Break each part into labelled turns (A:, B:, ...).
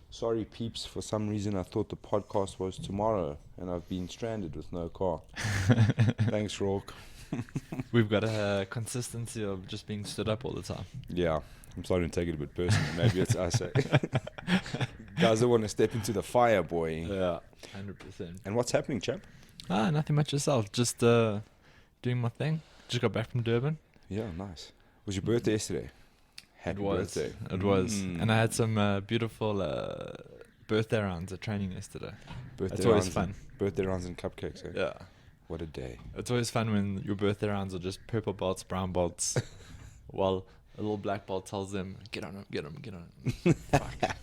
A: Sorry, peeps. For some reason, I thought the podcast was tomorrow, and I've been stranded with no car. Thanks, Rourke.
B: We've got a consistency of just being stood up all the time.
A: Yeah, I'm starting to take it a bit personally. Maybe it's us. Guys don't want to step into the fire, boy.
B: Yeah, 100%.
A: And what's happening, chap?
B: Nothing much yourself. Just doing my thing. Just got back from Durban.
A: Yeah, nice. Was your birthday yesterday? Happy birthday.
B: It was. And I had some beautiful birthday rounds at training yesterday. It's always fun.
A: Birthday rounds and cupcakes, eh?
B: Yeah.
A: What a day.
B: It's always fun when your birthday rounds are just purple belts, brown belts, while a little black belt tells them, get on it. Fuck.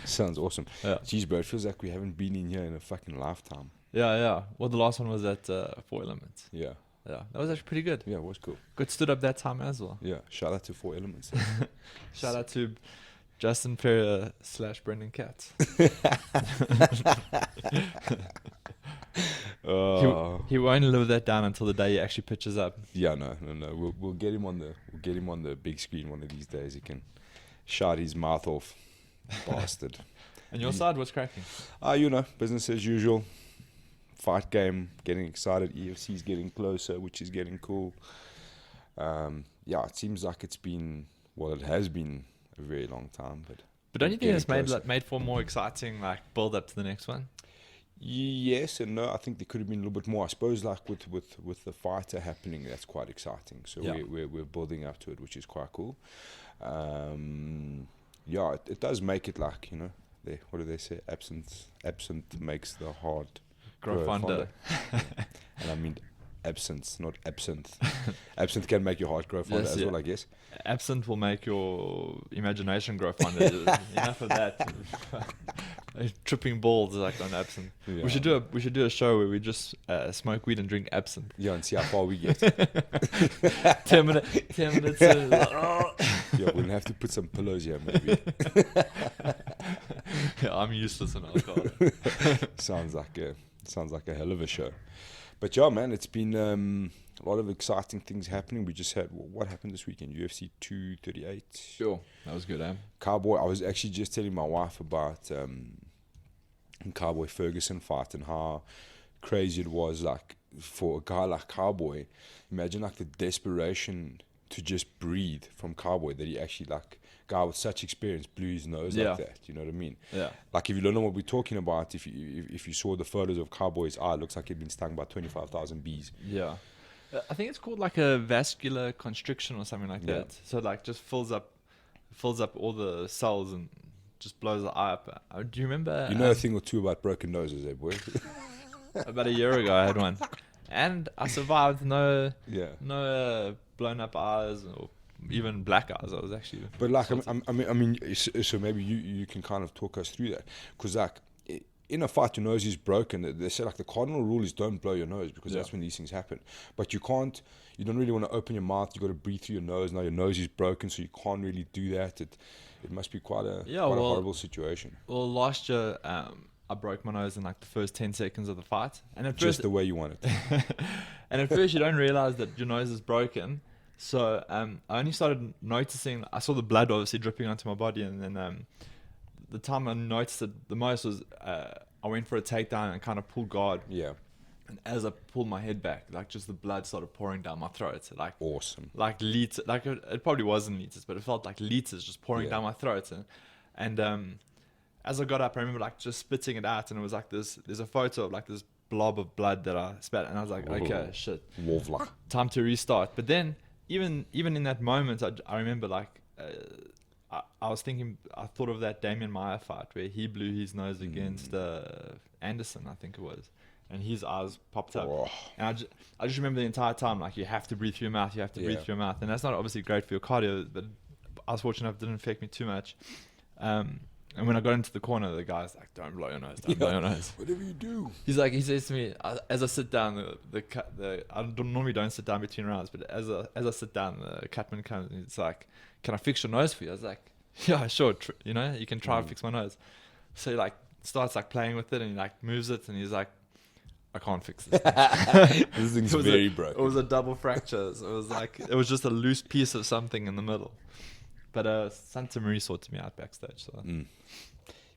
A: Sounds awesome.
B: Yeah.
A: Jeez, bro, it feels like we haven't been in here in a fucking lifetime.
B: Yeah. Well, the last one was at 4 Elements.
A: Yeah.
B: Yeah, that was actually pretty good.
A: Yeah, it was cool.
B: Good stood up that time as well.
A: Yeah, shout out to 4 Elements.
B: Shout out to Justin Ferrier / Brendan Katz. He won't live that down until the day he actually pitches up.
A: Yeah, no. We'll get him on the big screen one of these days. He can shout his mouth off, bastard.
B: And your side, what's cracking?
A: Business as usual. Fight game, getting excited. EFC's getting closer, which is getting cool. It seems like it has been a very long time, but
B: don't you think it's made for a more exciting build up to the next one?
A: Yes and no. I think there could have been a little bit more. I suppose with the fighter happening, that's quite exciting. So
B: yeah.
A: we're building up to it, which is quite cool. It does make it what do they say? Absent makes the heart grow fonder. And I mean absence, not absinthe. Absinthe can make your heart grow fonder well, I guess.
B: Absinthe will make your imagination grow fonder. Enough of that. Tripping balls on absinthe. Yeah. We should do a show where we just smoke weed and drink absinthe.
A: Yeah, and see how far we get.
B: 10 minutes.
A: Yeah, we'll have to put some pillows here, maybe.
B: Yeah, I'm useless in alcohol.
A: Sounds like a hell of a show. But yeah, man, it's been a lot of exciting things happening. We just had, what happened this weekend? UFC 238.
B: Sure, that was good, eh?
A: Cowboy, I was actually just telling my wife about Cowboy Ferguson fight and how crazy it was, for a guy like Cowboy. Imagine the desperation to just breathe from Cowboy, that he actually guy with such experience blew his nose like that. You know what I mean?
B: Yeah.
A: If you don't know what we're talking about, if you saw the photos of Cowboy's eye, it looks like he'd been stung by 25,000 bees.
B: Yeah. I think it's called a vascular constriction or something like that. So just fills up all the cells and just blows the eye up. Do you remember?
A: You know a thing or two about broken noses, eh, boy?
B: About a year ago, I had one, and I survived. No blown up eyes or even black eyes. I was actually.
A: But I mean, so maybe you can kind of talk us through that, because in a fight, your nose is broken. They say the cardinal rule is don't blow your nose, because that's when these things happen. But you don't really want to open your mouth. You got to breathe through your nose. Now your nose is broken, so you can't really do that. It must be quite a horrible situation.
B: Well, last year I broke my nose in the first 10 seconds of the fight, and at
A: just the way you want it.
B: And at first you don't realize that your nose is broken. So I only started noticing. I saw the blood obviously dripping onto my body, and then the time I noticed it the most was I went for a takedown and kind of pulled guard.
A: Yeah.
B: And as I pulled my head back, just the blood started pouring down my throat.
A: Awesome.
B: Liters. It probably wasn't liters, but it felt like liters just pouring down my throat. And as I got up, I remember just spitting it out, and it was there's a photo of this blob of blood that I spat, and I was like, okay, shit,
A: Wolfler.
B: Time to restart. But then even in that moment, I remember I was thinking, I thought of that Damian Maia fight where he blew his nose against Anderson, I think it was, and his eyes popped up. Oh. And I just remember the entire time, you have to breathe through your mouth, breathe through your mouth. And that's not obviously great for your cardio, but I was fortunate enough it didn't affect me too much. And when I got into the corner, the guy's like, don't blow your nose, don't blow your nose.
A: Whatever you do.
B: He says to me, as I sit down, I normally don't sit down between rounds, but as I sit down, the cutman comes and it's like, can I fix your nose for you? I was like, yeah, sure. You can try and fix my nose. So he starts playing with it, and he moves it, and he's like, I can't fix this.
A: This thing's very broken.
B: It was a double fracture. So it was just a loose piece of something in the middle. But Santa Maria sorted me out backstage. So.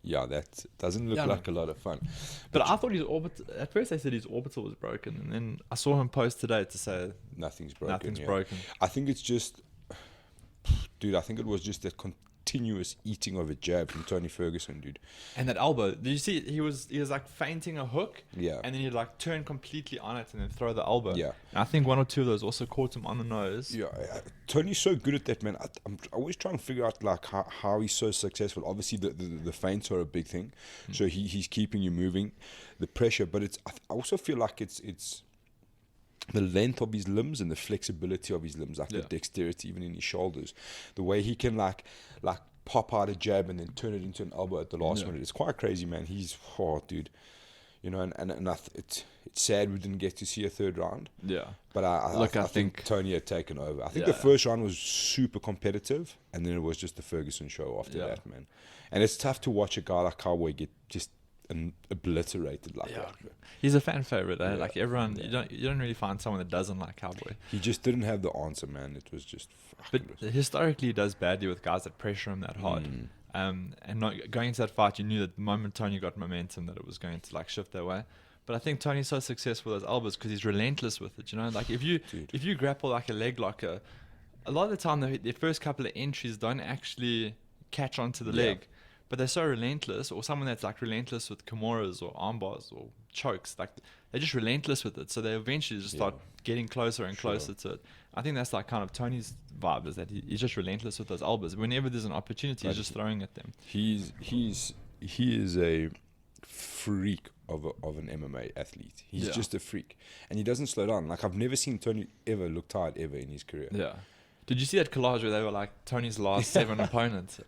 A: Yeah, that doesn't look like a lot of fun.
B: But I thought at first they said his orbital was broken, and then I saw him post today to say
A: nothing's broken.
B: Broken.
A: I think it's just, dude, I think it was just that continuous eating of a jab from Tony Ferguson, dude.
B: And that elbow, did you see? He was like feinting a hook,
A: Yeah,
B: and then he'd like turn completely on it and then throw the elbow.
A: Yeah,
B: and I think one or two of those also caught him on the nose.
A: Yeah, Tony's so good at that, man. I'm always trying to figure out like how he's so successful. Obviously, the feints are a big thing, so he's keeping you moving, the pressure. But I also feel like it's the length of his limbs and the flexibility of his limbs, like the dexterity, even in his shoulders, the way he can like pop out a jab and then turn it into an elbow at the last minute. It's quite crazy, man. He's dude, you know, and it's sad we didn't get to see a third round.
B: Yeah,
A: but I think Tony had taken over. I think the first round was super competitive, and then it was just the Ferguson show after that, man. And it's tough to watch a guy like Cowboy get just obliterated like that.
B: He's a fan favorite, eh? Like everyone, you don't really find someone that doesn't like Cowboy.
A: He just didn't have the answer, man. It was just.
B: But historically, he does badly with guys that pressure him that hard. And not going into that fight, you knew that the moment Tony got momentum, that it was going to like shift their way. But I think Tony's so successful with those elbows because he's relentless with it. You know, like if you grapple like a leg locker, a lot of the time the first couple of entries don't actually catch onto the leg. But they're so relentless, or someone that's like relentless with Kimuras or arm bars or chokes, like they're just relentless with it. So they eventually just start getting closer and closer to it. I think that's like kind of Tony's vibe, is that he's just relentless with those elbows. Whenever there's an opportunity, he's just throwing at them.
A: He is a freak of an MMA athlete. He's just a freak, and he doesn't slow down. Like I've never seen Tony ever look tired ever in his career.
B: Yeah. Did you see that collage where they were like Tony's last 7 opponents?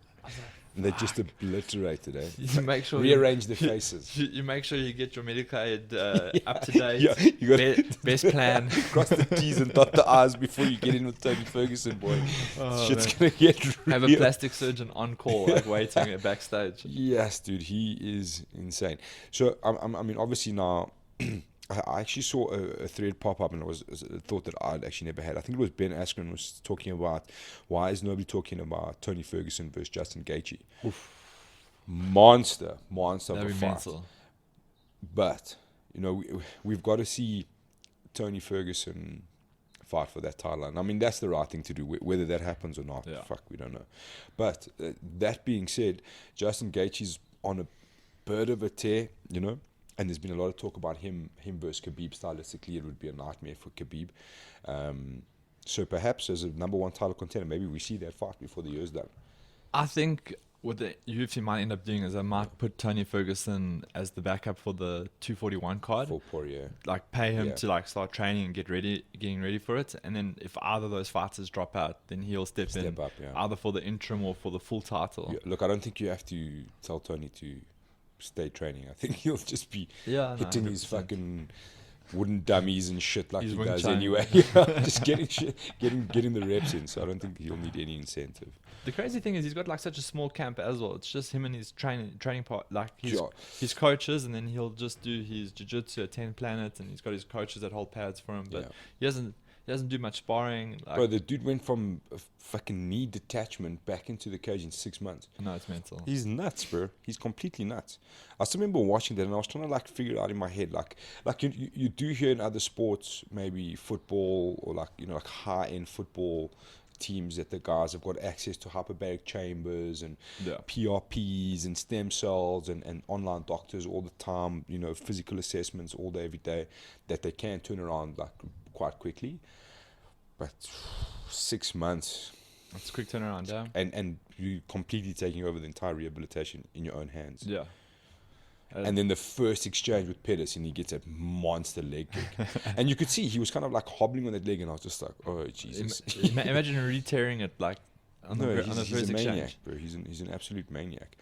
A: And they just obliterated it.
B: You make sure
A: rearrange their faces.
B: You make sure you get your medical aid up to date.
A: Yeah, you got
B: best plan.
A: Cross the T's and dot the I's before you get in with Tony Ferguson, boy. Shit's gonna get real.
B: Have a plastic surgeon on call, like waiting at backstage.
A: Yes, dude, he is insane. So I mean, obviously now. I actually saw a thread pop up, and it was a thought that I'd actually never had. I think it was Ben Askren was talking about why is nobody talking about Tony Ferguson versus Justin Gaethje? Monster of a fight. Mental. But you know we've got to see Tony Ferguson fight for that title. And I mean that's the right thing to do. Whether that happens or not, fuck, we don't know. But that being said, Justin Gaethje's on a bird of a tear, you know. And there's been a lot of talk about him versus Khabib. Stylistically, it would be a nightmare for Khabib. So perhaps as a number 1 title contender, maybe we see that fight before the year's done.
B: I think what the UFC might end up doing is they might put Tony Ferguson as the backup for the 241 card.
A: For Poirier.
B: Like pay him to like start training and getting ready for it. And then if either of those fighters drop out, then he'll step in
A: up,
B: either for the interim or for the full title.
A: Yeah, look, I don't think you have to tell Tony to stay training. I think he'll just be hitting his fucking wooden dummies and shit like he does anyway. Just getting the reps in. So I don't think he'll need any incentive.
B: The crazy thing is he's got like such a small camp as well. It's just him and his training part, like his coaches, and then he'll just do his jiu-jitsu at 10 Planet, and he's got his coaches that hold pads for him. But he doesn't do much sparring. Like,
A: bro, the dude went from a fucking knee detachment back into the cage in 6 months.
B: No, it's mental.
A: He's nuts, bro. He's completely nuts. I still remember watching that, and I was trying to like figure it out in my head. Like you do hear in other sports, maybe football or like like high-end football teams, that the guys have got access to hyperbaric chambers and PRPs and stem cells and online doctors all the time. Physical assessments all day, every day, that they can turn around like quite quickly. But 6 months.
B: That's a quick turnaround, yeah.
A: And you completely taking over the entire rehabilitation in your own hands.
B: Yeah.
A: And then the first exchange with Pettis, and he gets a monster leg kick. And you could see he was kind of like hobbling on that leg, and I was just like, oh, Jesus.
B: Imagine re-tearing it like on the first exchange.
A: Maniac, bro. He's an absolute maniac.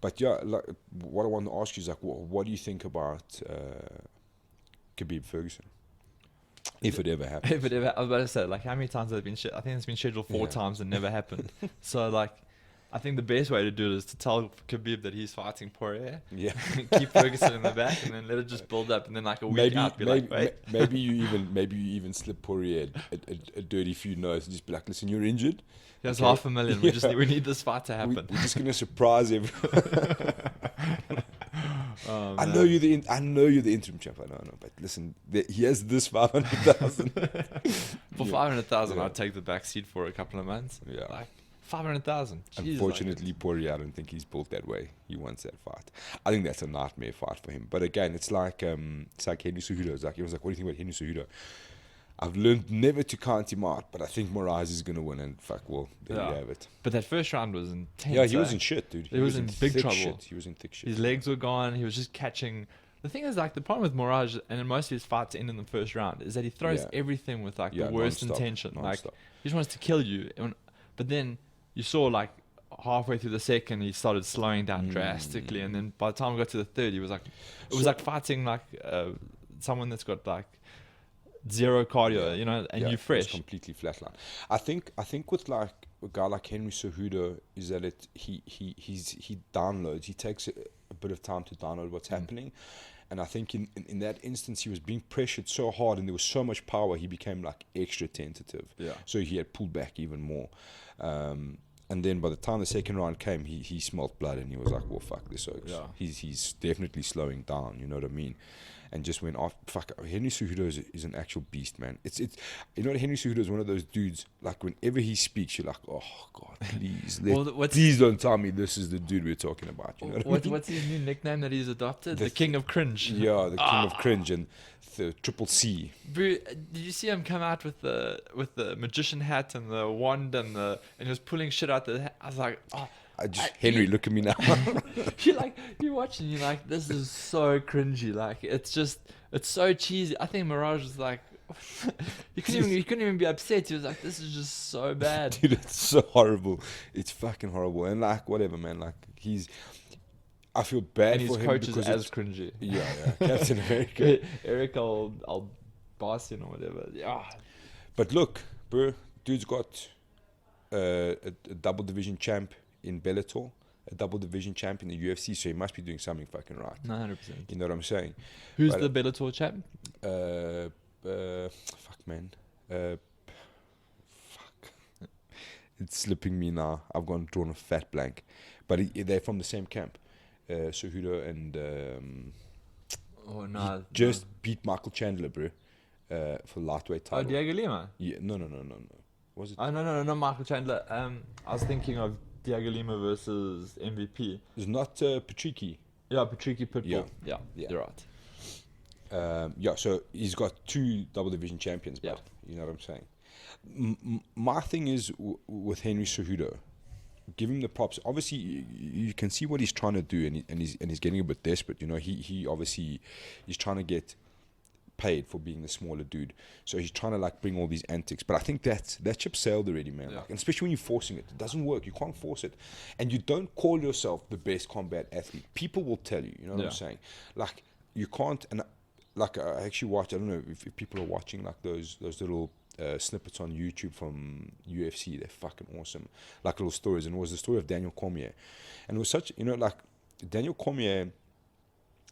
A: But yeah, like, what I want to ask you is like, what do you think about Khabib Ferguson? If it ever happens.
B: I was about to say, like, how many times have it been? I think it's been scheduled 4 times and never happened. So, like, I think the best way to do it is to tell Khabib that he's fighting Poirier.
A: Yeah.
B: Keep Ferguson in the back, and then let it just build up, and then like a week out, be like, wait.
A: maybe you even slip Poirier a dirty few notes and just be like, listen, you're injured.
B: Here's
A: Okay.
B: $500,000. We need this fight to happen.
A: We're just gonna surprise everyone.
B: Oh,
A: I
B: man.
A: know you're the interim champ. I know, but listen, he has this 500,000.
B: For
A: Yeah.
B: 500,000,
A: Yeah.
B: I'd take the back seat for a couple of months.
A: Yeah.
B: Like 500,000.
A: Unfortunately, Poirier, I don't think he's built that way. He wants that fight. I think that's a nightmare fight for him. But again, it's like Henry Cejudo. It's like everyone's like, what do you think about Henry Cejudo? I've learned never to count him out, but I think Moraes is going to win, and fuck, well, there you have it.
B: But that first round was intense.
A: Yeah, he was in shit, dude.
B: He was in big
A: thick
B: trouble.
A: Shit. He was in thick shit.
B: His legs were gone. He was just catching. The thing is, like, the problem with Moraes, and in most of his fights end in the first round, is that he throws everything with, like, the worst intention. Like, he just wants to kill you. But then you saw, like, halfway through the second, he started slowing down drastically. And then by the time we got to the third, he was like, it was like fighting, like, someone that's got, like, zero cardio, you know, and you're fresh.
A: It's completely flatline. I think with like a guy like Henry Cejudo is that he downloads. He takes a bit of time to download what's happening, and I think in that instance he was being pressured so hard and there was so much power, he became like extra tentative.
B: Yeah.
A: So he had pulled back even more. And then by the time the second round came, he smelt blood and he was like, well, fuck this. So he's definitely slowing down, you know what I mean? And just went off. Fuck, Henry Cejudo is an actual beast, man. It's you know what, Henry Cejudo is one of those dudes, like whenever he speaks, you're like, oh, God, please. Please don't tell me this is the dude we're talking about. You know what I mean?
B: What's his new nickname that he's adopted? The King of Cringe.
A: Yeah, the King of Cringe and the Triple C.
B: Bro, did you see him come out with the magician hat and the wand and he was pulling shit out the hat? I was like, oh.
A: Henry, look at me now.
B: you're watching, you're like, this is so cringy. Like, it's so cheesy. I think Mirage was like, he couldn't even be upset. He was like, this is just so bad.
A: Dude, it's so horrible. It's fucking horrible. And like, whatever, man. Like, I feel bad
B: and
A: for
B: his
A: him
B: coach
A: because
B: is as cringy.
A: Yeah, Captain America.
B: Eric Albarcian or whatever. Yeah.
A: But look, bro, dude's got a double division champ in Bellator, a double division champ in the UFC, so he must be doing something fucking right.
B: 900%.
A: You know what I'm saying?
B: Who's the Bellator champ?
A: Fuck, man. Fuck. It's slipping me now. I've drawn a fat blank. But they're from the same camp. Cejudo and... he just beat Michael Chandler, bro, for lightweight title.
B: Oh, Diego Lima?
A: Yeah, no. Was it?
B: Oh, no, not Michael Chandler. I was thinking of Diego Lima versus MVP.
A: It's not Patricky.
B: Yeah, Patricky Pitbull. Yeah, you're right.
A: So he's got 2 double division champions. But you know what I'm saying. My thing is with Henry Cejudo, give him the props. Obviously, you can see what he's trying to do, and he's getting a bit desperate. You know, he obviously he's trying to get paid for being the smaller dude, so he's trying to like bring all these antics. But I think that ship sailed already, man. Like, and especially when you're forcing it doesn't work. You can't force it, and you don't call yourself the best combat athlete. People will tell you. You know what I'm saying? Like, you can't. And like, I actually watched. I don't know if people are watching like those little snippets on YouTube from UFC. They're fucking awesome, like little stories. And it was the story of Daniel Cormier, and it was such, you know, like Daniel Cormier,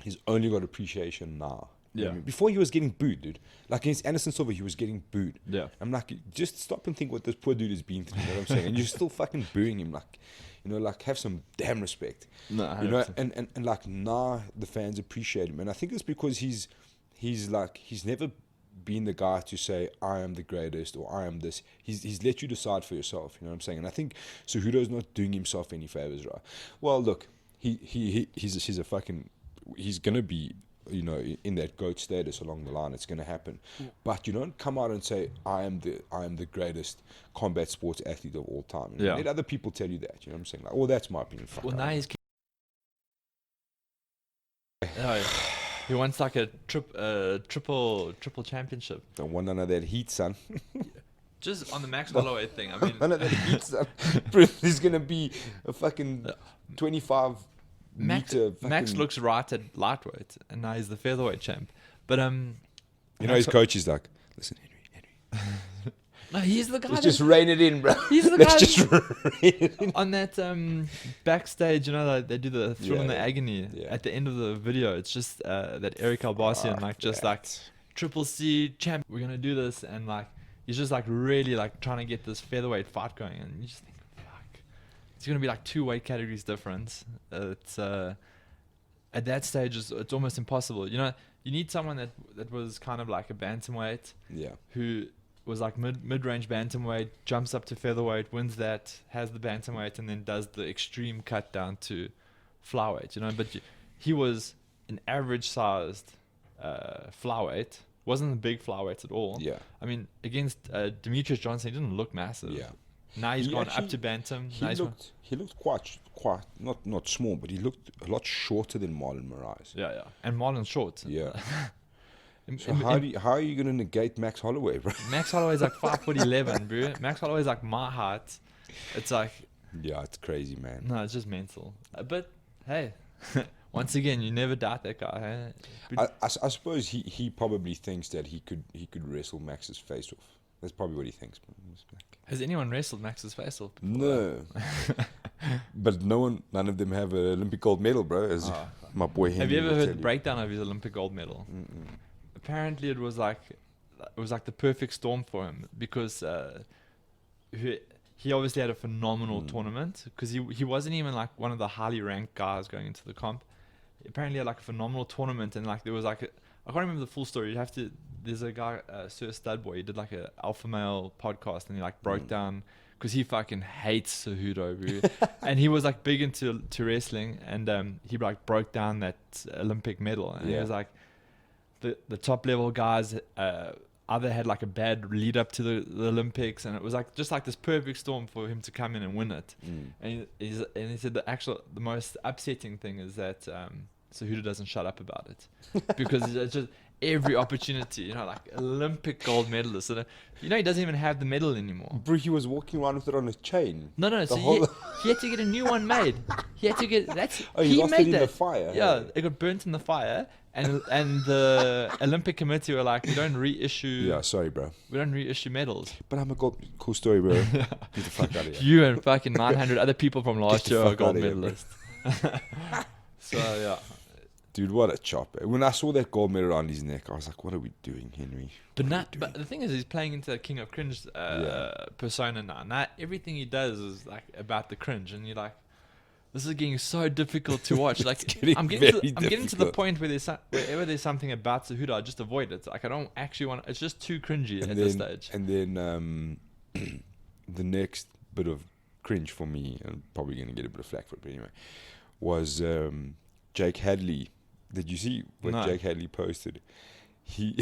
A: he's only got appreciation now. You know what I mean? Before he was getting booed, dude. Like against Anderson Silva, he was getting booed.
B: Yeah.
A: I'm like, just stop and think what this poor dude has been through. You know what I'm saying? And you're still fucking booing him. Like, you know, like have some damn respect.
B: No,
A: you know, and like now the fans appreciate him, and I think it's because he's never been the guy to say I am the greatest or I am this. He's let you decide for yourself. You know what I'm saying? And I think Cejudo's not doing himself any favors, right? Well, look, he's a fucking, he's gonna be, you know, in that GOAT status along the line. It's going to happen. But you don't come out and say I am the greatest combat sports athlete of all time. You know? Let other people tell you that. You know what I'm saying? Like, oh, that's my opinion. Fuck,
B: well, now he's he wants like a triple championship.
A: Don't want none of that heat, son.
B: Just on the Max Holloway thing. I mean,
A: none of that heat, son. He's going to be a fucking 25
B: Max looks right at lightweight, and now he's the featherweight champ. But
A: you know, his coach is like, listen, Henry,
B: No, he's the guy.
A: Let's just rein it in, bro.
B: He's the
A: Let's
B: guy
A: just rein it in.
B: on that backstage. You know, like, they do the thrill and the agony at the end of the video. It's just that Eric Albarcian, like, just like Triple C champ. We're gonna do this, and like he's just like really like trying to get this featherweight fight going, and you just think, fuck, it's gonna be like 2 weight categories difference. It's at that stage, it's almost impossible. You know, you need someone that was kind of like a bantamweight, who was like mid-range bantamweight, jumps up to featherweight, wins that, has the bantamweight, and then does the extreme cut down to flyweight. You know, but he was an average-sized flyweight. Wasn't a big flyweight at all.
A: Yeah.
B: I mean, against Demetrius Johnson, he didn't look massive.
A: Yeah.
B: Now he's gone up to bantam.
A: He looked quite not small, but he looked a lot shorter than Marlon Moraes.
B: Yeah. And Marlon's short.
A: Yeah. So how are you going to negate Max Holloway, bro?
B: Max Holloway's like 5'11", bro. Max Holloway's like my height. It's like...
A: Yeah, it's crazy, man.
B: No, it's just mental. But, hey, once again, you never doubt that guy. Hey?
A: I suppose he probably thinks that he could wrestle Max's face off. That's probably what he thinks.
B: Has anyone wrestled Max's face off before?
A: No. But none of them have an Olympic gold medal, bro, as my boy Henry.
B: Have you ever heard the breakdown of his Olympic gold medal?
A: Mm-mm.
B: Apparently it was like the perfect storm for him, because he obviously had a phenomenal tournament, because he wasn't even like one of the highly ranked guys going into the comp. He apparently had like a phenomenal tournament, and like there was like I can't remember the full story. There's a guy, Sir Studboy, he did like a alpha male podcast, and he like broke down, because he fucking hates Cejudo, bro. And he was like big into wrestling, and he like broke down that Olympic medal, and he was like, the top level guys either had like a bad lead up to the Olympics, and it was like just like this perfect storm for him to come in and win it. And he said the most upsetting thing is that Cejudo doesn't shut up about it, because it's just every opportunity, you know, like Olympic gold medalist, and you know he doesn't even have the medal anymore.
A: Bro, he was walking around with it on a chain.
B: No. So he had to get a new one made. He had to get
A: he lost
B: made
A: it in the fire.
B: Yeah, it got burnt in the fire, and the Olympic committee were like, we don't reissue.
A: Yeah, sorry, bro.
B: We don't reissue medals.
A: But I'm a cool story, bro. Get the fuck out of here.
B: You and fucking 900 other people from last year are gold medalists. So yeah.
A: Dude, what a chop. When I saw that gold medal around his neck, I was like, what are we doing, Henry?
B: But the thing is, he's playing into the King of Cringe persona now. Now, everything he does is like about the cringe, and you're like, this is getting so difficult to watch. Like, I'm getting to the point where wherever there's something about Cejudo, I just avoid it. Like, I don't actually want. It's just too cringy this stage.
A: And then the next bit of cringe for me, and I'm probably going to get a bit of flack for it, but anyway, was Jake Hadley. Did you see what Jake Hadley posted? He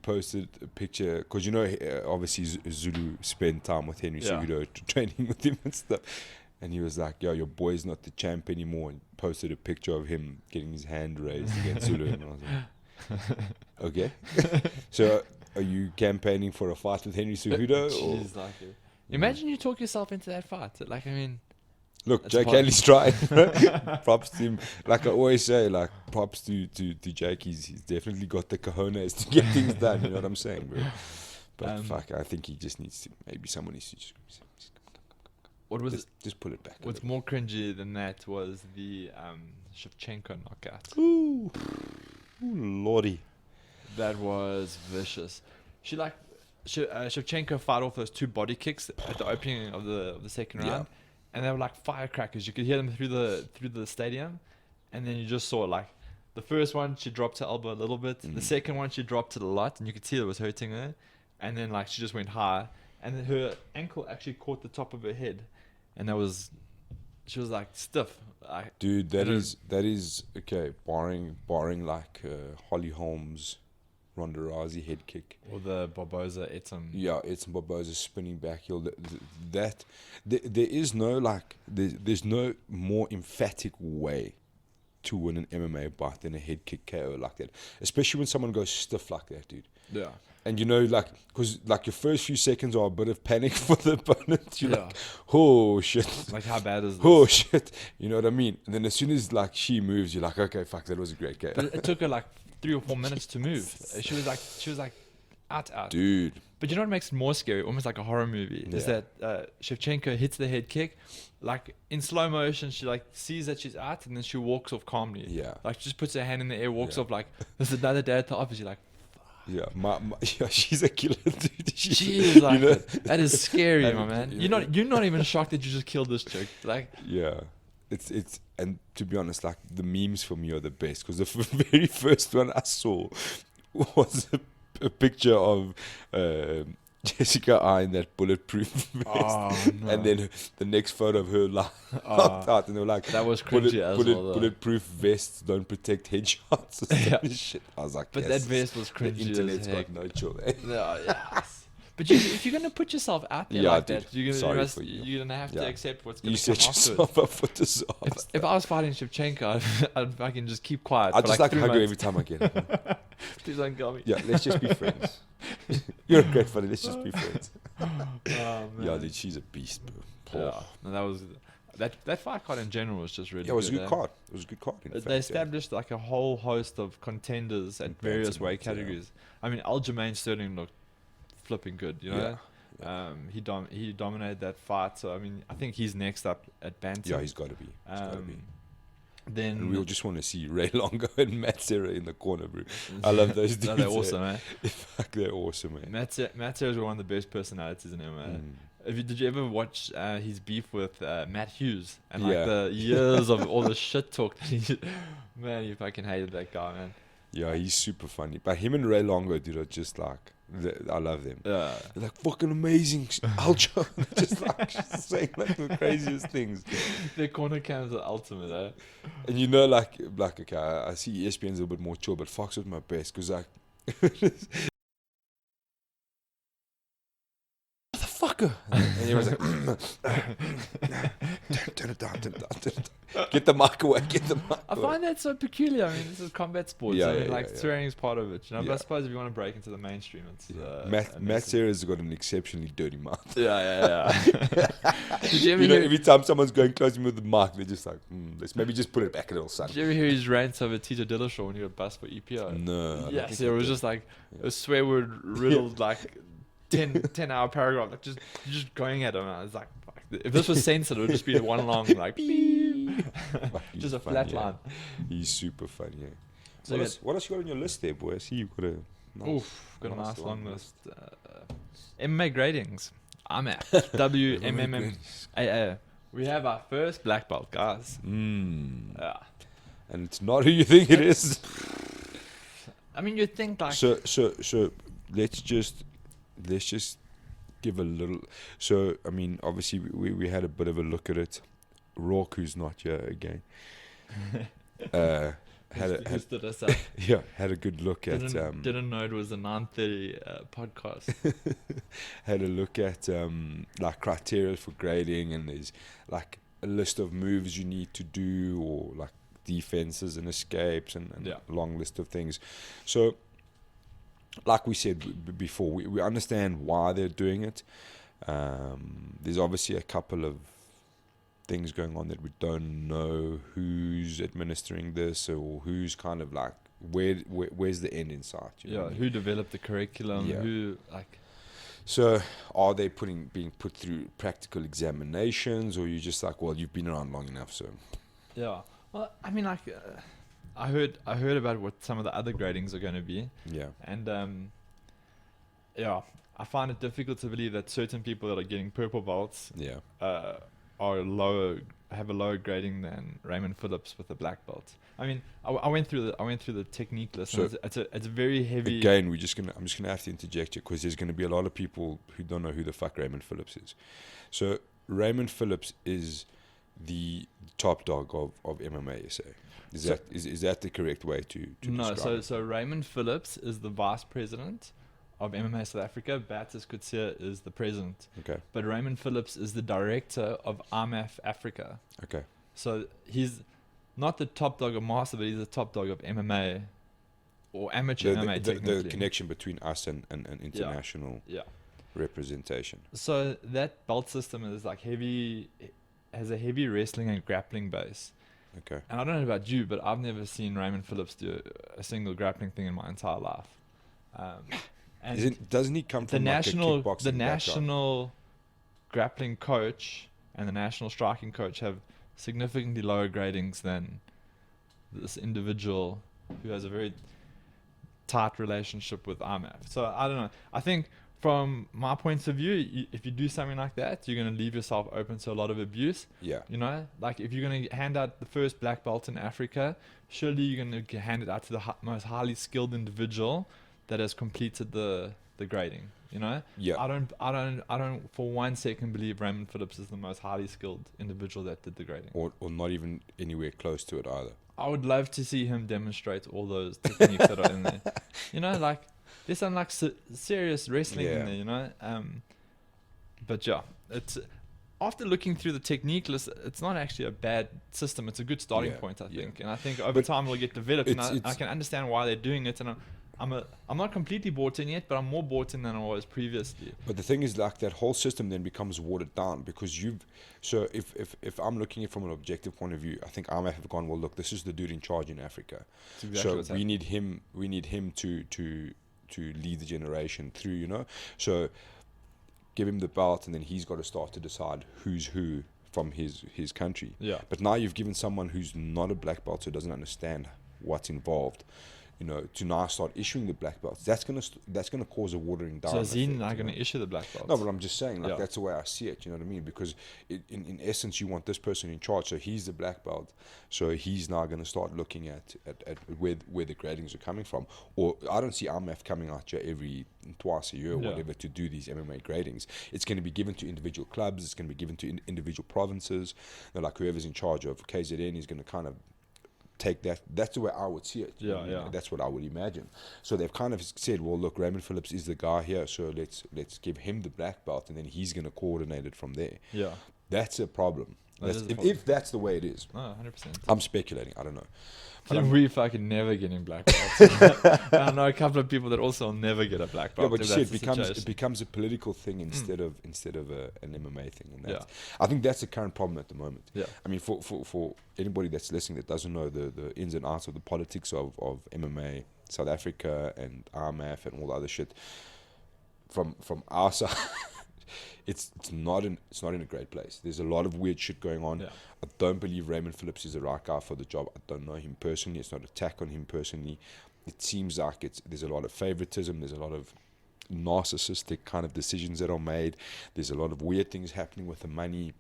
A: posted a picture, because you know obviously Zulu spent time with Henry Cejudo training with him and stuff, and he was like, yo, your boy's not the champ anymore, and posted a picture of him getting his hand raised against Zulu, and I was like, okay. So are you campaigning for a fight with Henry Cejudo?
B: Jeez, like imagine you talk yourself into that fight. Like, I mean,
A: look, Jake Hadley's trying. Props to him. Like I always say, like props to Jake. He's definitely got the cojones to get things done. You know what I'm saying, bro? But fuck, I think he just needs to. Maybe someone needs to just pull it back.
B: What's more cringy than that was the Shevchenko knockout.
A: Ooh, lordy,
B: that was vicious. Shevchenko fired off those 2 body kicks at the opening of the second round. And they were like firecrackers. You could hear them through the stadium, and then you just saw like the first one, she dropped her elbow a little bit. The second one, she dropped it a lot, and you could see it was hurting her. And then like she just went high, and then her ankle actually caught the top of her head, and she was like stiff.
A: Dude, that is okay. Barring like Holly Holmes, Ronda Rousey head kick,
B: or the Barboza Etam.
A: Yeah, Etam Barboza spinning back heel. There is no like there's no more emphatic way to win an MMA bout than a head kick KO like that. Especially when someone goes stiff like that, dude.
B: Yeah.
A: And you know, like, because like your first few seconds are a bit of panic for the opponent. You're like, oh shit.
B: Like, how bad is this?
A: Oh shit. You know what I mean? And then as soon as like she moves, you're like, okay, fuck, that was a great KO.
B: But it took her like 3 or 4 minutes to move. She was like out.
A: Dude.
B: But you know what makes it more scary, almost like a horror movie, is
A: Yeah.
B: that Shevchenko hits the head kick, like in slow motion. She like sees that she's out, and then she walks off calmly.
A: Yeah.
B: Like just puts her hand in the air, walks
A: Yeah.
B: off like there's another day at the office. You're like,
A: Yeah, yeah, she's a killer, dude.
B: she is like,
A: you know?
B: that is scary,
A: And,
B: my man.
A: you know,
B: You're not even shocked that you just killed this chick. Like,
A: Yeah, it's and to be honest, like the memes for me are the best because the very first one I saw was a picture of Jessica eyeing that bulletproof vest,
B: no.
A: and then the next photo of her locked out, and they were like,
B: that was cringy as well. Though.
A: bulletproof vests don't protect headshots.
B: Yeah.
A: Shit. I was like,
B: But
A: yes,
B: that vest was
A: the
B: cringy
A: internet's
B: as heck.
A: got no chill. Eh?
B: Yeah, yes. But if you're gonna put yourself out there
A: Yeah,
B: like
A: dude.
B: that, you're
A: Sorry
B: gonna
A: for you.
B: you're gonna have to
A: Yeah.
B: accept what's gonna
A: You
B: come
A: set
B: afterwards.
A: yourself up for disaster.
B: If I was fighting Shevchenko, I'd fucking just keep quiet.
A: I
B: for
A: just
B: like
A: like
B: 3
A: hug her
B: months.
A: every time I get her.
B: Please don't kill me.
A: Yeah, let's just be friends. You're a great funny. Let's just be friends.
B: Oh, man.
A: Yeah, dude, she's a beast, bro.
B: Yeah. No, that was that fight card in general was just really.
A: Yeah, it was a
B: good,
A: good
B: eh?
A: card. It was a good card. In fact,
B: They established like a whole host of contenders at
A: In
B: various weight
A: bantamweight, yeah.
B: categories. I mean, Aljamain Sterling looked flipping good. You know.
A: Yeah.
B: He dominated that fight. So I mean, I think he's next up at bantam.
A: Yeah, he's got to be. He's got to be.
B: Then
A: And we'll just want to see Ray Longo and Matt Serra in the corner, bro. I love those dudes.
B: No, they're awesome, man.
A: Fuck, they're awesome, man.
B: Matt Serra's one of the best personalities in MMA.
A: Mm.
B: Did you ever watch his beef with Matt Hughes and like
A: Yeah.
B: the years of all the shit talk? Man, you fucking hated that guy, man.
A: Yeah, he's super funny. But him and Ray Longo, dude, are just like, I love them.
B: Yeah.
A: They're like fucking amazing, Aljo. Just like saying like the craziest things.
B: Their corner cams are ultimate, eh?
A: And you know, like okay, I see ESPN's a little bit more chill, but Fox was my best because like, motherfucker, and he was like, turn it down, get the mic away, get the mic
B: I
A: away.
B: find that so peculiar. I mean, this is combat sports.
A: Yeah,
B: I mean,
A: yeah,
B: like
A: yeah.
B: swearing is part of it. You know? But I
A: Yeah.
B: suppose if you want to break into the mainstream, it's
A: Matt
B: amazing.
A: Serra's got an exceptionally dirty mouth.
B: Yeah. Did you ever
A: You know,
B: hear?
A: every time someone's going close to me with the mic, they're just like, let's maybe just put it back a little, son.
B: Did you ever hear his rants over Tito Dillashaw when he got bust for EPO?
A: No. I don't
B: Yes,
A: think
B: it
A: I
B: was
A: did.
B: just like
A: Yeah.
B: a swear word riddled like 10-hour paragraph, like just going at him. I was like, fuck. If this was censored, it would just be one long like beep.
A: Fuck, he's
B: Just a
A: funny,
B: flat
A: yeah.
B: line.
A: He's super funny. Yeah.
B: So
A: What else you got on your list there, boy? I see you've got a nice,
B: Oof, got a nice long
A: long
B: list. MMA gradings. I'm at WMMAA. We have our first black belt, guys. Yeah.
A: And it's not who you think it is.
B: I mean, you'd think like
A: So let's just give a little. So I mean, obviously we had a bit of a look at it. Rourke, who's not here again,
B: who stood us up.
A: had a good look at
B: Didn't know it was a 9:30 podcast.
A: had a look at like criteria for grading, and there's like a list of moves you need to do, or like defenses and escapes, and
B: Yeah.
A: a long list of things. So like we said before, we understand why they're doing it. There's obviously a couple of things going on that we don't know who's administering this, or who's kind of like where's the end in sight. You know
B: Yeah,
A: what I mean?
B: who developed the curriculum?
A: Yeah.
B: Who like?
A: So are they being put through practical examinations, or you just like, well, you've been around long enough, so
B: Yeah. Well, I mean, like, I heard about what some of the other gradings are going to be,
A: yeah.
B: and yeah, I find it difficult to believe that certain people that are getting purple belts
A: Yeah.
B: have a lower grading than Raymond Phillips with a black belt. I mean, I went through the technique list.
A: So
B: and it's very heavy.
A: Again, I'm just gonna have to interject you, because there's gonna be a lot of people who don't know who the fuck Raymond Phillips is. So Raymond Phillips is the top dog of MMA, you say? Is that the correct way to
B: No,
A: describe it?
B: so Raymond Phillips is the vice president of MMA South Africa. Batis Kutsia is the president.
A: Okay.
B: But Raymond Phillips is the director of IMAF Africa.
A: Okay.
B: So he's not the top dog of master, but he's the top dog of MMA or amateur MMA technically.
A: The connection between us and international
B: Yeah.
A: representation.
B: So that belt system is like has a heavy wrestling and grappling base.
A: Okay.
B: And I don't know about you, but I've never seen Raymond Phillips do a single grappling thing in my entire life. And
A: Doesn't he come
B: the
A: from
B: national,
A: like a kickboxing
B: the
A: background?
B: national grappling coach and the national striking coach have significantly lower gradings than this individual who has a very tight relationship with IMAF. So I don't know. I think from my point of view, if you do something like that, you're going to leave yourself open to a lot of abuse.
A: Yeah.
B: You know, like if you're going to hand out the first black belt in Africa, surely you're going to hand it out to the most highly skilled individual that has completed the grading. You know,
A: Yeah.
B: I don't for 1 second believe Raymond Phillips is the most highly skilled individual that did the grading.
A: Or not even anywhere close to it either.
B: I would love to see him demonstrate all those techniques that are in there. You know, like there's some like serious wrestling in there. You know, but yeah, it's after looking through the technique list, it's not actually a bad system. It's a good starting point, I think, and I think over time it'll get developed. And I can understand why they're doing it, and I'm not completely bought in yet, but I'm more bought in than I was previously.
A: But the thing is, like, that whole system then becomes watered down because so if I'm looking at it from an objective point of view, I think IMF have gone, well, look, this is the dude in charge in Africa.
B: Exactly
A: so we need him to lead the generation through, you know. So give him the belt, and then he's got to start to decide who's who from his country.
B: Yeah.
A: But now you've given someone who's not a black belt, who doesn't understand what's involved, you know, to now start issuing the black belts. That's gonna cause a watering down.
B: So is he
A: effect,
B: not going to issue the black belts?
A: No, but I'm just saying, like, that's the way I see it. You know what I mean? Because in essence, you want this person in charge. So he's the black belt. So he's now going to start looking at where the gradings are coming from. Or I don't see RMF coming out here twice a year or whatever to do these MMA gradings. It's going to be given to individual clubs. It's going to be given to individual provinces. You know, like whoever's in charge of KZN is going to kind of take that. That's the way I would see it. That's what I would imagine. So they've kind of said, well, look, Raymond Phillips is the guy here, so let's give him the black belt, and then he's going to coordinate it from there.
B: Yeah,
A: that's a problem. If that's the way it is.
B: No, 100%.
A: I'm speculating. I don't know.
B: But we fucking never getting black belts. I know a couple of people that also will never get a black belt.
A: Yeah, but you see, it becomes a political thing instead of an MMA thing, and I think that's the current problem at the moment.
B: Yeah.
A: I mean, for anybody that's listening that doesn't know the ins and outs of the politics of MMA, South Africa and RMAF and all the other shit, from our side. It's not in a great place. There's a lot of weird shit going on.
B: Yeah.
A: I don't believe Raymond Phillips is the right guy for the job. I don't know him personally. It's not an attack on him personally. It seems like there's a lot of favoritism. There's a lot of narcissistic kind of decisions that are made. There's a lot of weird things happening with the money.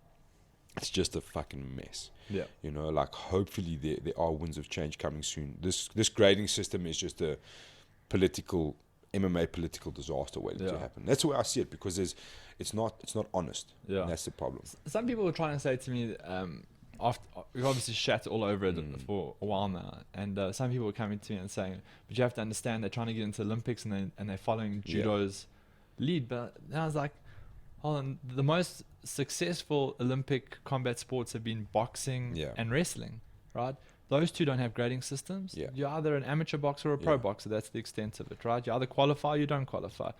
A: It's just a fucking mess.
B: Yeah.
A: You know, like, hopefully there are winds of change coming soon. This grading system is just a MMA political disaster waiting to happen. That's the way I see it, because it's not honest.
B: Yeah.
A: And that's the problem.
B: Some people were trying to say to me, after we've obviously shat all over it for a while now, and some people were coming to me and saying, but you have to understand they're trying to get into the Olympics and they're following judo's lead. But then I was like, hold on, the most successful Olympic combat sports have been boxing and wrestling, right? Those two don't have grading systems.
A: Yeah.
B: You're either an amateur boxer or a pro boxer. That's the extent of it, right? You either qualify or you don't qualify.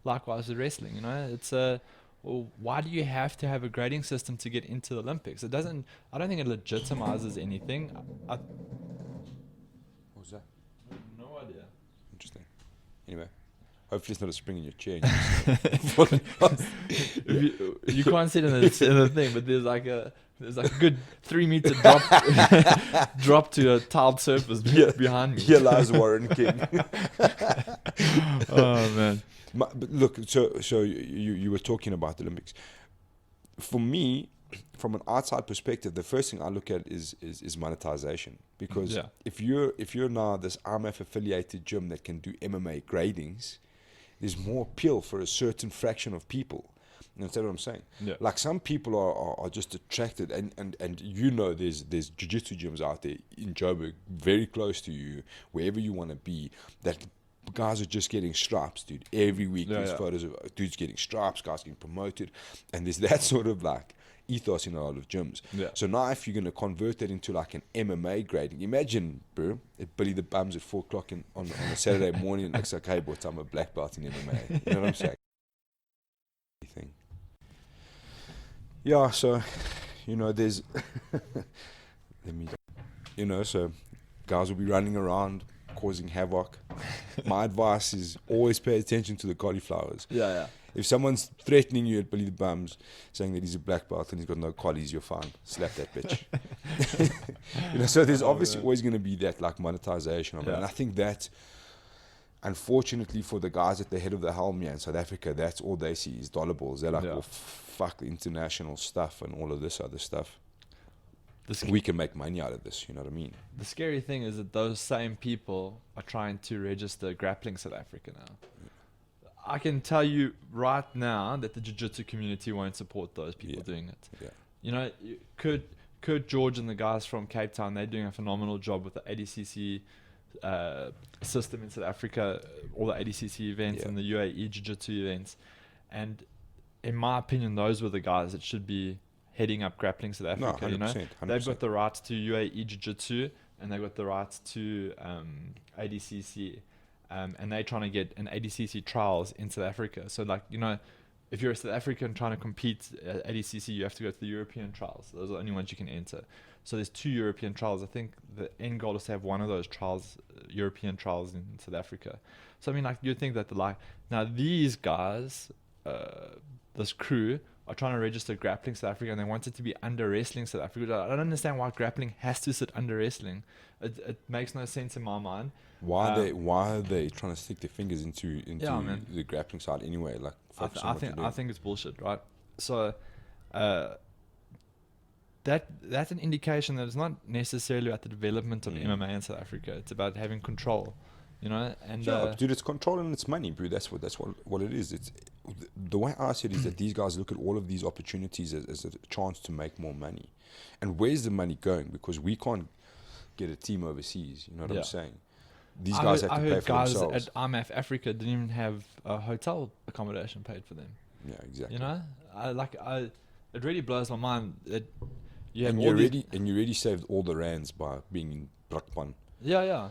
B: Likewise with wrestling, you know, it's well, why do you have to have a grading system to get into the Olympics? I don't think it legitimizes anything.
A: What was that?
B: No idea.
A: Interesting. Anyway, hopefully it's not a spring in your chair.
B: You can't sit in the thing, but there's like a good 3 meter drop to a tiled surface behind me.
A: Here lies Warren King.
B: Oh man.
A: But look, so you were talking about the Olympics. For me, from an outside perspective, the first thing I look at is monetization, because if you're now this RMF affiliated gym that can do MMA gradings, there's more appeal for a certain fraction of people. You know what I'm saying?
B: Yeah.
A: Like, some people are just attracted, and you know, there's jiu-jitsu gyms out there in Joburg, very close to you, wherever you want to be, that guys are just getting stripes, dude. Every week there's photos of dudes getting stripes, guys getting promoted, and there's that sort of like ethos in a lot of gyms.
B: Yeah.
A: So now if you're going to convert that into like an MMA grading, imagine, bro, at Billy the Bums at 4 o'clock on a Saturday morning, and it's like, hey, but I'm a black belt in MMA. You know what I'm saying? Yeah, so, you know, there's, so guys will be running around causing havoc. my advice is always pay attention to the cauliflowers.
B: Yeah.
A: If someone's threatening you at Billy the Bums, saying that he's a black belt and he's got no collies, you're fine. Slap that bitch. So there's obviously always going to be that like monetization of it. And I think that, unfortunately for the guys at the head of the helm here in South Africa, that's all they see is dollar balls. They're like, well, fuck the international stuff and all of this other stuff. We can make money out of this, you know what I mean?
B: The scary thing is that those same people are trying to register Grappling South Africa now. I can tell you right now that the jiu-jitsu community won't support those people doing it.
A: Yeah.
B: You know, Kurt George and the guys from Cape Town, they're doing a phenomenal job with the ADCC system in South Africa, all the ADCC events and the UAE jiu-jitsu events. And in my opinion, those were the guys that should be heading up Grappling South Africa.
A: No, 100%,
B: you know,
A: 100%.
B: They've got the rights to UAE jiu-jitsu and they've got the rights to ADCC. And they're trying to get an ADCC trials in South Africa. So, like, you know, if you're a South African trying to compete at ADCC, you have to go to the European trials. Those are the only ones you can enter. So there's 2 European trials. I think the end goal is to have one of those trials, European trials in South Africa. So, I mean, like, you'd think that now these guys, this crew, are trying to register Grappling South Africa and they want it to be under Wrestling South Africa. I don't understand why grappling has to sit under wrestling. It makes no sense in my mind.
A: Why are they trying to stick their fingers into the grappling side anyway? Like,
B: I think it's bullshit, right? So, that's an indication that it's not necessarily about the development of MMA in South Africa. It's about having control, you know. And
A: dude, it's control and it's money, bro. That's what it is. It's the way I see it is that these guys look at all of these opportunities as a chance to make more money. And where's the money going? Because we can't get a team overseas. You know what I'm saying? These guys have to pay for themselves. I heard guys at
B: IMF Africa didn't even have a hotel accommodation paid for them.
A: Yeah, exactly.
B: You know, it really blows my mind that you
A: already saved all the rands by being in Brakpan.
B: Yeah.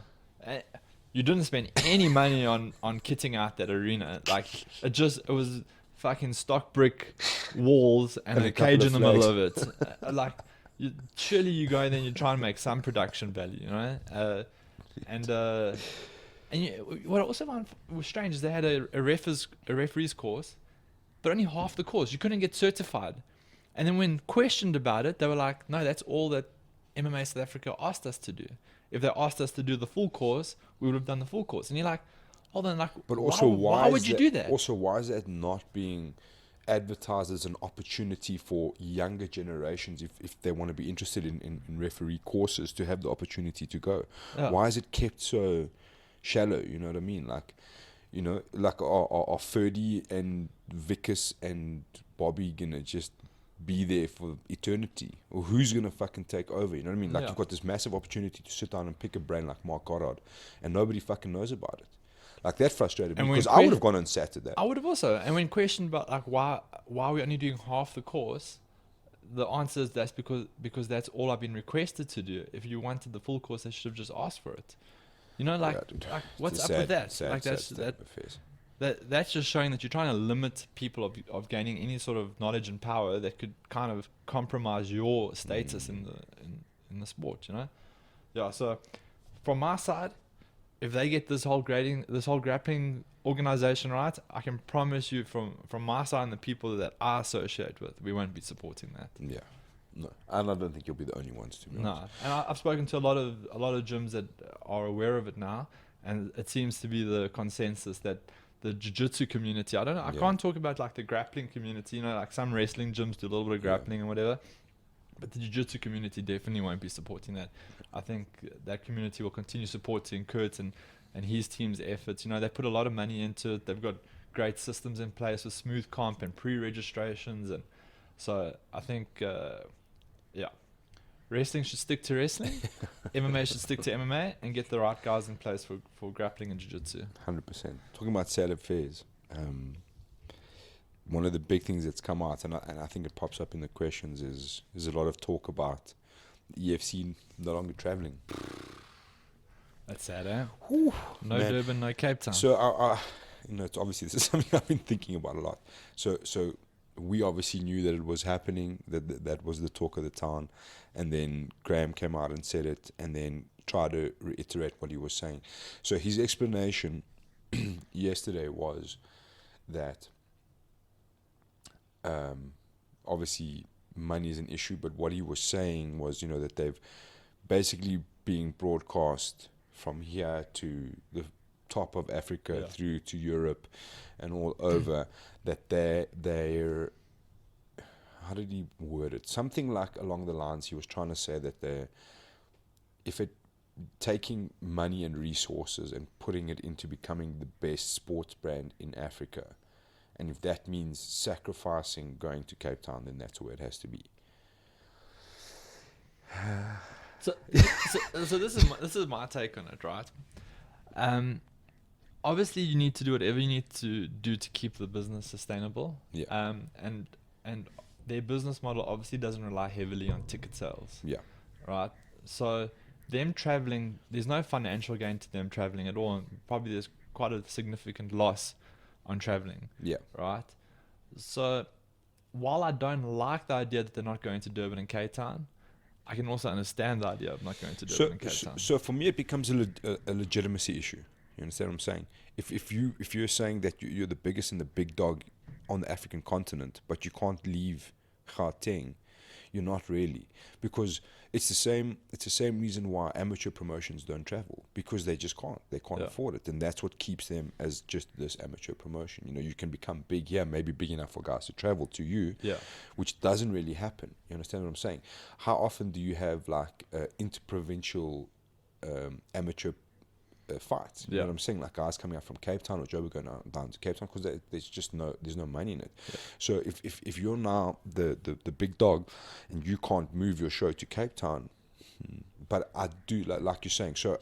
B: You didn't spend any money on kitting out that arena. Like, it was fucking stock brick walls and a cage in the middle of it. Surely you go in there and you try and make some production value, you know? What I also found was strange is they had a referee's course, but only half the course. You couldn't get certified. And then when questioned about it, they were like, no, that's all that MMA South Africa asked us to do. If they asked us to do the full course, we would have done the full course. And you're like, hold on, like,
A: but also
B: why would you do that?
A: Also, why is that not being advertised as an opportunity for younger generations if they want to be interested in referee courses to have the opportunity to go? Why is it kept so shallow? You know what I mean? Like, you know, like are Ferdy and Vickers and Bobby gonna just be there for eternity? Or who's gonna fucking take over? You know what I mean? Like, you've got this massive opportunity to sit down and pick a brain like Mark Goddard, and nobody fucking knows about it. Like, that frustrated me because I would have gone on Saturday.
B: I would have also. And when questioned about like why are we only doing half the course, the answer is that's because that's all I've been requested to do. If you wanted the full course, they should have just asked for it. You know, like what's up with that? Like that's just showing that you're trying to limit people of gaining any sort of knowledge and power that could kind of compromise your status in the sport. You know, yeah. So from my side, if they get this whole grappling organization right, I can promise you from my side and the people that I associate with, we won't be supporting that.
A: Yeah. No, and I don't think you'll be the only ones to be honest.
B: And I've spoken to a lot of gyms that are aware of it now, and it seems to be the consensus that the jiu-jitsu community, I can't talk about like the grappling community, you know, like some wrestling gyms do a little bit of grappling and whatever, but the jiu-jitsu community definitely won't be supporting that. I think that community will continue supporting Kurt and his team's efforts. You know, they put a lot of money into it. They've got great systems in place with smooth comp and pre-registrations, and so I think wrestling should stick to wrestling, MMA should stick to MMA, and get the right guys in place for grappling and jiu-jitsu.
A: 100%. Talking about sad affairs, one of the big things that's come out, and I think it pops up in the questions, is a lot of talk about the EFC no longer traveling.
B: That's sad, eh?
A: Whew,
B: no man. Durban, no Cape Town.
A: So, you know, it's obviously this is something I've been thinking about a lot. So we obviously knew that it was happening, that was the talk of the town, and then Graham came out and said it, and then tried to reiterate what he was saying. So his explanation yesterday was that obviously money is an issue, but what he was saying was, that they've basically being broadcast from here to the top of Africa through to Europe and all over, that they're how did he word it? Something like along the lines he was trying to say that taking money and resources and putting it into becoming the best sports brand in Africa, and if that means sacrificing going to Cape Town, then that's where it has to be.
B: So this is my take on it, right? Obviously, you need to do whatever you need to do to keep the business sustainable.
A: Yeah.
B: And their business model obviously doesn't rely heavily on ticket sales.
A: Yeah.
B: Right. So them traveling, there's no financial gain to them traveling at all. And probably there's quite a significant loss on traveling.
A: Yeah.
B: Right. So while I don't like the idea that they're not going to Durban and Cape Town, I can also understand the idea of not going to Durban and Cape Town.
A: So for me, it becomes a legitimacy issue. You understand what I'm saying? If you're saying that you're the biggest and the big dog on the African continent, but you can't leave Gauteng, you're not really, because it's the same reason why amateur promotions don't travel, because they just can't afford it, and that's what keeps them as just this amateur promotion. You can become big here, maybe big enough for guys to travel to you, which doesn't really happen. You understand what I'm saying? How often do you have like interprovincial amateur fights? You know what I'm saying? Like guys coming out from Cape Town or Joburg going down to Cape Town, because there's no money in it. So if you're now the big dog and you can't move your show to Cape Town, but I do like you're saying. So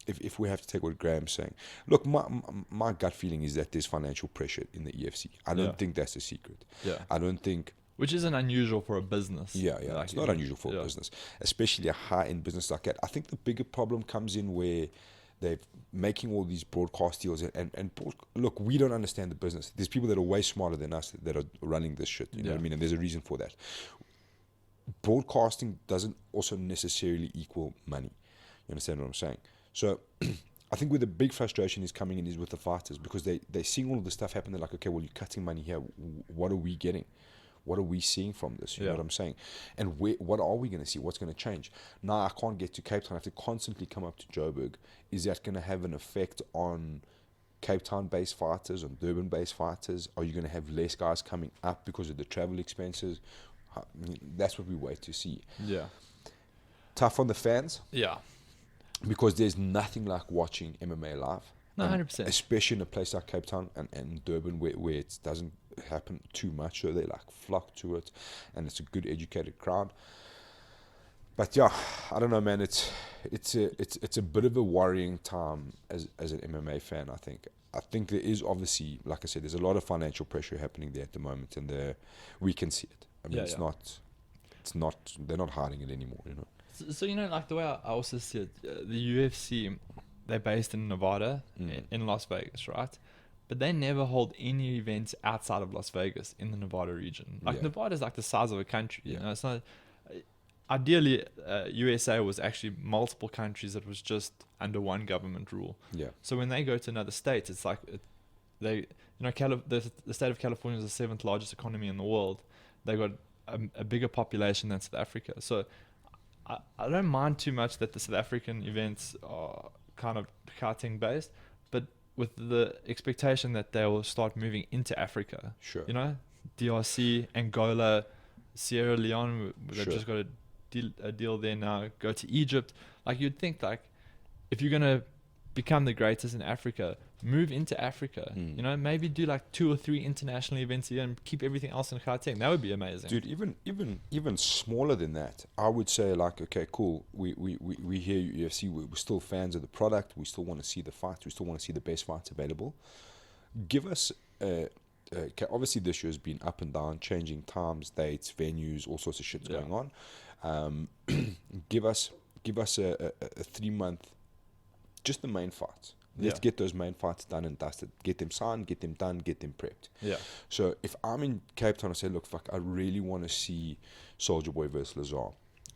A: if we have to take what Graham's saying, look, my gut feeling is that there's financial pressure in the EFC. I don't think that's a secret. I don't think.
B: Which isn't unusual for a business.
A: Yeah. Like it's not unusual for a business, especially a high-end business like that. I think the bigger problem comes in where they're making all these broadcast deals and look, we don't understand the business. There's people that are way smarter than us that are running this shit. You know what I mean? And there's a reason for that. Broadcasting doesn't also necessarily equal money. You understand what I'm saying? So I think where the big frustration is coming in is with the fighters, because they're seeing all of this stuff happen. They're like, okay, well, you're cutting money here. What are we getting? What are we seeing from this? You know what I'm saying? And what are we going to see? What's going to change? Now I can't get to Cape Town. I have to constantly come up to Joburg. Is that going to have an effect on Cape Town-based fighters, on Durban-based fighters? Are you going to have less guys coming up because of the travel expenses? That's what we wait to see.
B: Yeah.
A: Tough on the fans.
B: Yeah.
A: Because there's nothing like watching MMA live.
B: No, 100%.
A: Especially in a place like Cape Town and Durban where it doesn't happen too much, so they like flock to it, and it's a good educated crowd. But yeah, I don't know, man. It's a bit of a worrying time as an MMA fan. I think there is obviously, like I said, there's a lot of financial pressure happening there at the moment, and we can see it. I mean, it's not they're not hiding it anymore, you know.
B: So like the way I also see it, the UFC, they're based in Nevada, in Las Vegas, right? But they never hold any events outside of Las Vegas in the Nevada region. Like Nevada is like the size of a country. You know, it's not. Ideally, USA was actually multiple countries that was just under one government rule. Yeah. So when they go to another state, it's like the state of California is the 7th largest economy in the world. They got a bigger population than South Africa. So I don't mind too much that the South African events are kind of Gauteng based, but with the expectation that they will start moving into Africa.
A: Sure.
B: You know, DRC, Angola, Sierra Leone, they've just got a deal there now, go to Egypt. Like, you'd think, like, if you're going to become the greatest in Africa, move into Africa. You know, maybe do like 2 or 3 international events a year and keep everything else in Gauteng. That would be amazing.
A: Dude, even smaller than that, I would say, like, okay, cool. We hear UFC. We're still fans of the product. We still want to see the fights. We still want to see the best fights available. Give us obviously this year has been up and down, changing times, dates, venues, all sorts of shit's going on. Give us a 3-month, just the main fights. Let's get those main fights done and dusted. Get them signed, get them done, get them prepped. Yeah. So if I'm in Cape Town, I say, look, fuck, I really want to see Soulja Boy versus Lazar.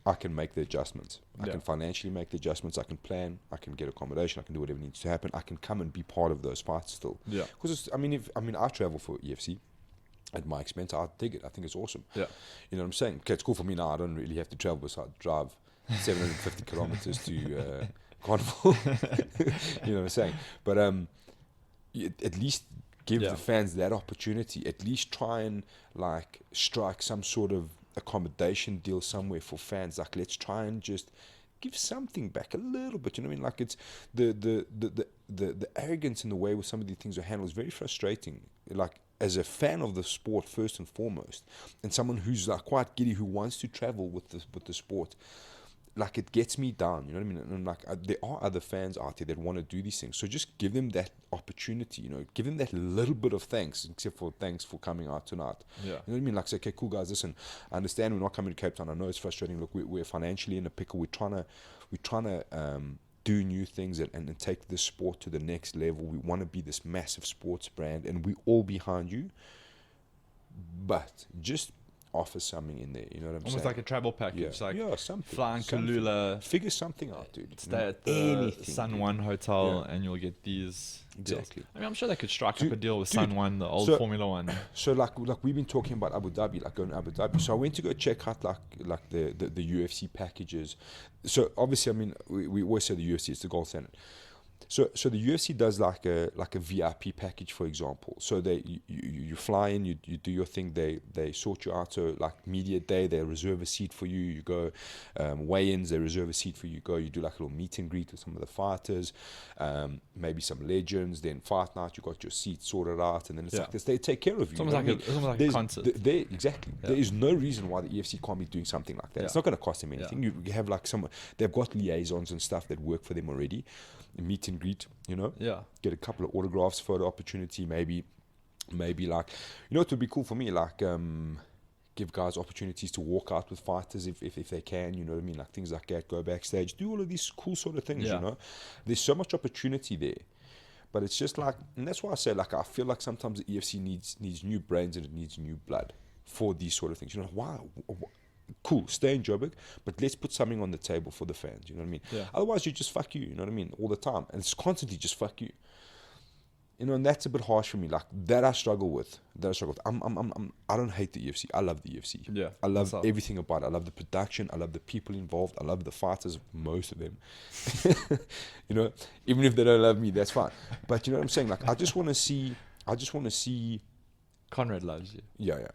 A: I can make the adjustments. I
B: Yeah.
A: can financially make the adjustments. I can plan. I can get accommodation. I can do whatever needs to happen. I can come and be part of those fights still.
B: Yeah.
A: Because I travel for EFC at my expense. I dig it. I think it's awesome.
B: Yeah.
A: You know what I'm saying? Okay, it's cool for me now. I don't really have to travel. Besides drive 750 kilometers to Carnival. You know what I'm saying? But at least give
B: Yeah.
A: the fans that opportunity. At least try and like strike some sort of accommodation deal somewhere for fans. Like, let's try and just give something back a little bit. You know what I mean? Like, it's the arrogance in the way with some of these things are handled is very frustrating. Like, as a fan of the sport first and foremost, and someone who's like quite giddy, who wants to travel with the sport, like, it gets me down. You know what I mean? And like, there are other fans out there that want to do these things, so just give them that opportunity. You know, give them that little bit of thanks, except for thanks for coming out tonight.
B: Yeah.
A: You know what I mean? Like, say, okay, cool guys, listen, I understand we're not coming to Cape Town. I know it's frustrating. Look, we're financially in a pickle. We're trying to do new things and take this sport to the next level. We want to be this massive sports brand, and we're all behind you. But just offer something in there. You know what I'm saying?
B: Almost like a travel package.
A: Yeah.
B: Like
A: Yeah, something.
B: flying
A: something.
B: Kalula,
A: Figure something out, dude.
B: stay at the
A: Anything,
B: Sun
A: dude.
B: One Hotal,
A: Yeah.
B: and you'll get these deals.
A: Exactly.
B: I mean, I'm sure they could strike
A: Dude,
B: up a deal with
A: dude,
B: Sun One, the old
A: so-
B: Formula One.
A: So like we've been talking about Abu Dhabi, like going to Abu Dhabi. So I went to go check out like the UFC packages. So obviously, I mean, we always say the UFC is the gold standard. So the UFC does like a VIP package, for example. So you fly in, you do your thing. They sort you out. So like media day, they reserve a seat for you. You go weigh-ins, they reserve a seat for you. Go, you do like a little meet and greet with some of the fighters, maybe some legends. Then fight night, you got your seat sorted out, and then it's
B: Yeah.
A: like this. They take care of you.
B: It's
A: You
B: almost
A: know
B: like
A: what I mean?
B: it's almost like a
A: There's-
B: concert.
A: Exactly.
B: Yeah.
A: There is no reason why the EFC can't be doing something like that.
B: Yeah.
A: It's not going to cost them anything. You have like they've got liaisons and stuff that work for them already. Meet and greet, you know.
B: Yeah.
A: Get a couple of autographs, photo opportunity, maybe like, you know, it would be cool for me, like give guys opportunities to walk out with fighters if they can, you know what I mean, like things like that, go backstage, do all of these cool sort of things.
B: Yeah.
A: You know, there's so much opportunity there. But it's just like, and that's why I say, like, I feel like sometimes the EFC needs new brains and it needs new blood for these sort of things. You know, wow, cool, stay in Joburg, but let's put something on the table for the fans. You know what I mean?
B: Yeah.
A: Otherwise, you just fuck you. You know what I mean? All the time, and it's constantly just fuck you. You know, and that's a bit harsh for me. Like that, I struggle with. I don't hate the UFC. I love the UFC.
B: Yeah.
A: I love
B: That's
A: everything about it. I love the production. I love the people involved. I love the fighters, most of them. You know, even if they don't love me, that's fine. But you know what I'm saying? Like, I just want to see.
B: Conrad loves you.
A: Yeah.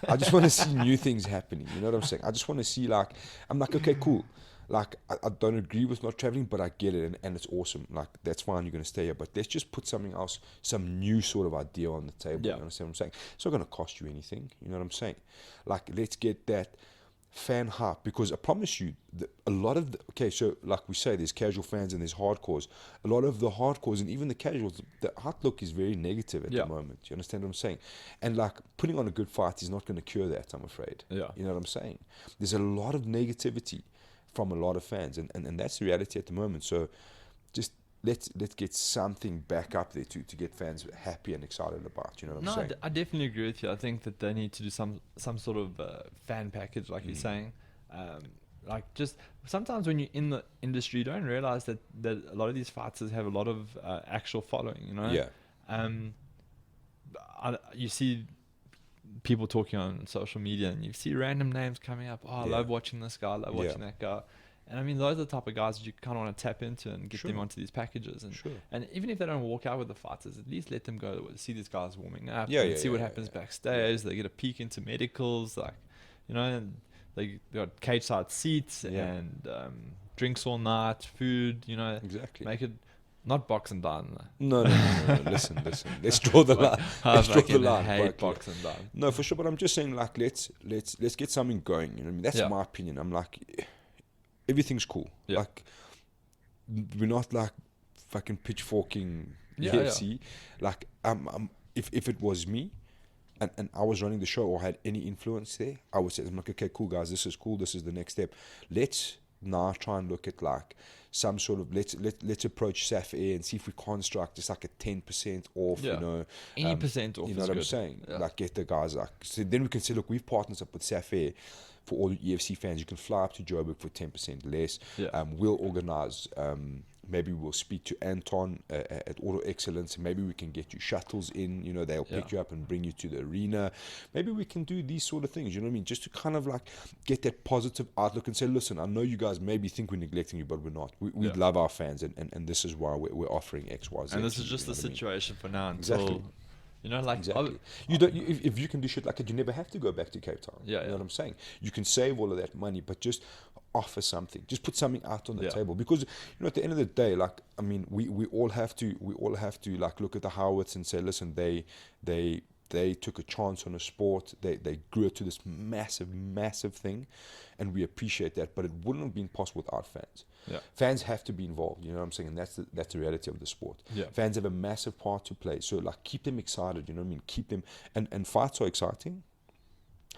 A: I just want to see new things happening. You know what I'm saying? I just want to see, like, I'm like, okay, cool. Like, I don't agree with not traveling, but I get it, and it's awesome. Like, that's fine, you're going to stay here. But let's just put something else, some new sort of idea on the table.
B: Yeah.
A: You understand what I'm saying? It's not going to cost you anything. You know what I'm saying? Like, let's get that fan hype, because I promise you, a lot of so like we say, there's casual fans and there's hardcores. A lot of the hardcores and even the casuals, the outlook is very negative at the moment. You understand what I'm saying? And like, putting on a good fight is not going to cure that, I'm afraid.
B: Yeah.
A: You know what I'm saying? There's a lot of negativity from a lot of fans, and that's the reality at the moment. So just let's get something back up there to get fans happy and excited about. You know what I'm saying?
B: I definitely agree with you. I think that they need to do some sort of fan package, like you're saying. Like, just sometimes when you're in the industry, you don't realize that a lot of these fighters have a lot of actual following. You know?
A: Yeah.
B: You see people talking on social media, and you see random names coming up. Oh, I love watching this guy. I love watching that guy. And I mean, those are the type of guys that you kind of want to tap into and get them onto these packages. And and even if they don't walk out with the fighters, at least let them go see these guys warming up. And see what happens backstage. They get a peek into medicals, like, you know, and they got cage side seats and drinks all night, food. You know,
A: Exactly.
B: Make it not box and dine.
A: No. Listen. Let's draw the line. Let's draw the line.
B: Hate
A: Like,
B: box and dine.
A: no, for sure. But I'm just saying, like, let's get something going. You know what I mean? That's my opinion. I'm like, everything's cool.
B: Yeah.
A: Like, we're not like fucking pitchforking UFC. Like, if it was me, and I was running the show or had any influence there, I would say, I'm like, okay, cool guys, this is cool. This is the next step. Let's now try and look at like some sort of let's approach SAF Air and see if we construct just like a 10% off. You know,
B: any percent off.
A: You know
B: is
A: what I'm
B: good.
A: saying?
B: Yeah.
A: Like, get the guys like, so then we can say, look, we've partnered up with SAF Air. for all the EFC fans, you can fly up to Joburg for 10% less.
B: Yeah.
A: We'll organize. Maybe we'll speak to Anton at Auto Excellence. Maybe we can get you shuttles in. You know, they'll pick you up and bring you to the arena. Maybe we can do these sort of things. You know what I mean? Just to kind of like get that positive outlook and say, listen, I know you guys maybe think we're neglecting you, but we're not. We love our fans, and this is why we're offering X, Y, Z.
B: And this is just the situation for now until.
A: Exactly.
B: You know, like
A: exactly. If you can do shit like it, you never have to go back to Cape Town.
B: Yeah,
A: you know what I'm saying? You can save all of that money, but just offer something. Just put something out on the table, because you know, at the end of the day, like, I mean, we all have to like look at the Howards and say, listen, they took a chance on a sport. They grew it to this massive thing, and we appreciate that. But it wouldn't have been possible without fans.
B: Yeah. Fans
A: have to be involved. You know what I'm saying? And that's the reality of the sport.
B: Yeah.
A: Fans have a massive part to play. So like, keep them excited. You know what I mean? Keep them, and fights are exciting,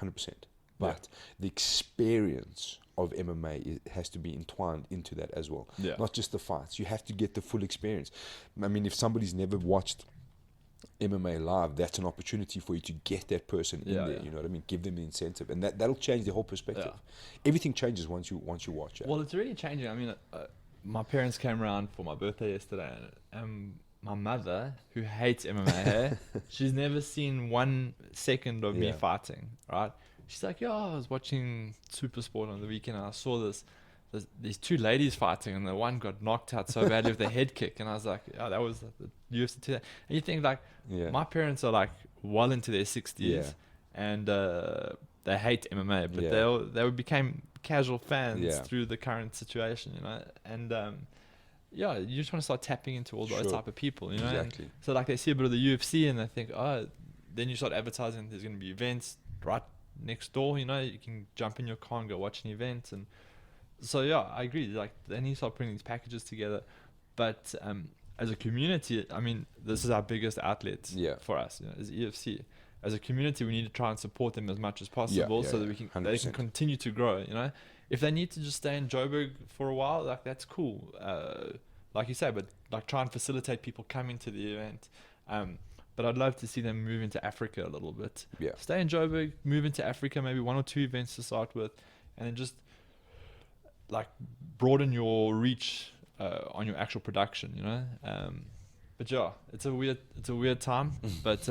A: 100%. But the experience of MMA has to be entwined into that as well.
B: Yeah.
A: Not just the fights. You have to get the full experience. I mean, if somebody's never watched MMA live, that's an opportunity for you to get that person in there. You know what I mean? Give them the incentive, and that'll change the whole perspective. Everything changes once you watch it.
B: Well, it's really changing. I mean, my parents came around for my birthday yesterday, and my mother, who hates MMA, she's never seen 1 second of me fighting. Right? She's like, "Yeah, I was watching Super Sport on the weekend, and I saw these 2 ladies fighting, and the one got knocked out so badly with a head kick." And I was like, "Oh, that was the UFC 2." And you think, like, my parents are like well into their 60s, and they hate MMA, but they became casual fans through the current situation, you know. And you just want to start tapping into all those type of people, you know.
A: Exactly.
B: And so like, they see a bit of the UFC and they think, oh, then you start advertising. There's going to be events right next door, you know. You can jump in your car and go watch an event. And so I agree, like, they need to start putting these packages together. But as a community, I mean, this is our biggest outlet for us, you know, is EFC. As a community, we need to try and support them as much as possible, so that they can continue to grow, you know. If they need to just stay in Joburg for a while, like, that's cool, like you say, but like, try and facilitate people coming to the event. But I'd love to see them move into Africa a little bit. Stay in Joburg, move into Africa, maybe 1 or 2 events to start with, and then just like broaden your reach on your actual production, you know. But it's a weird time, but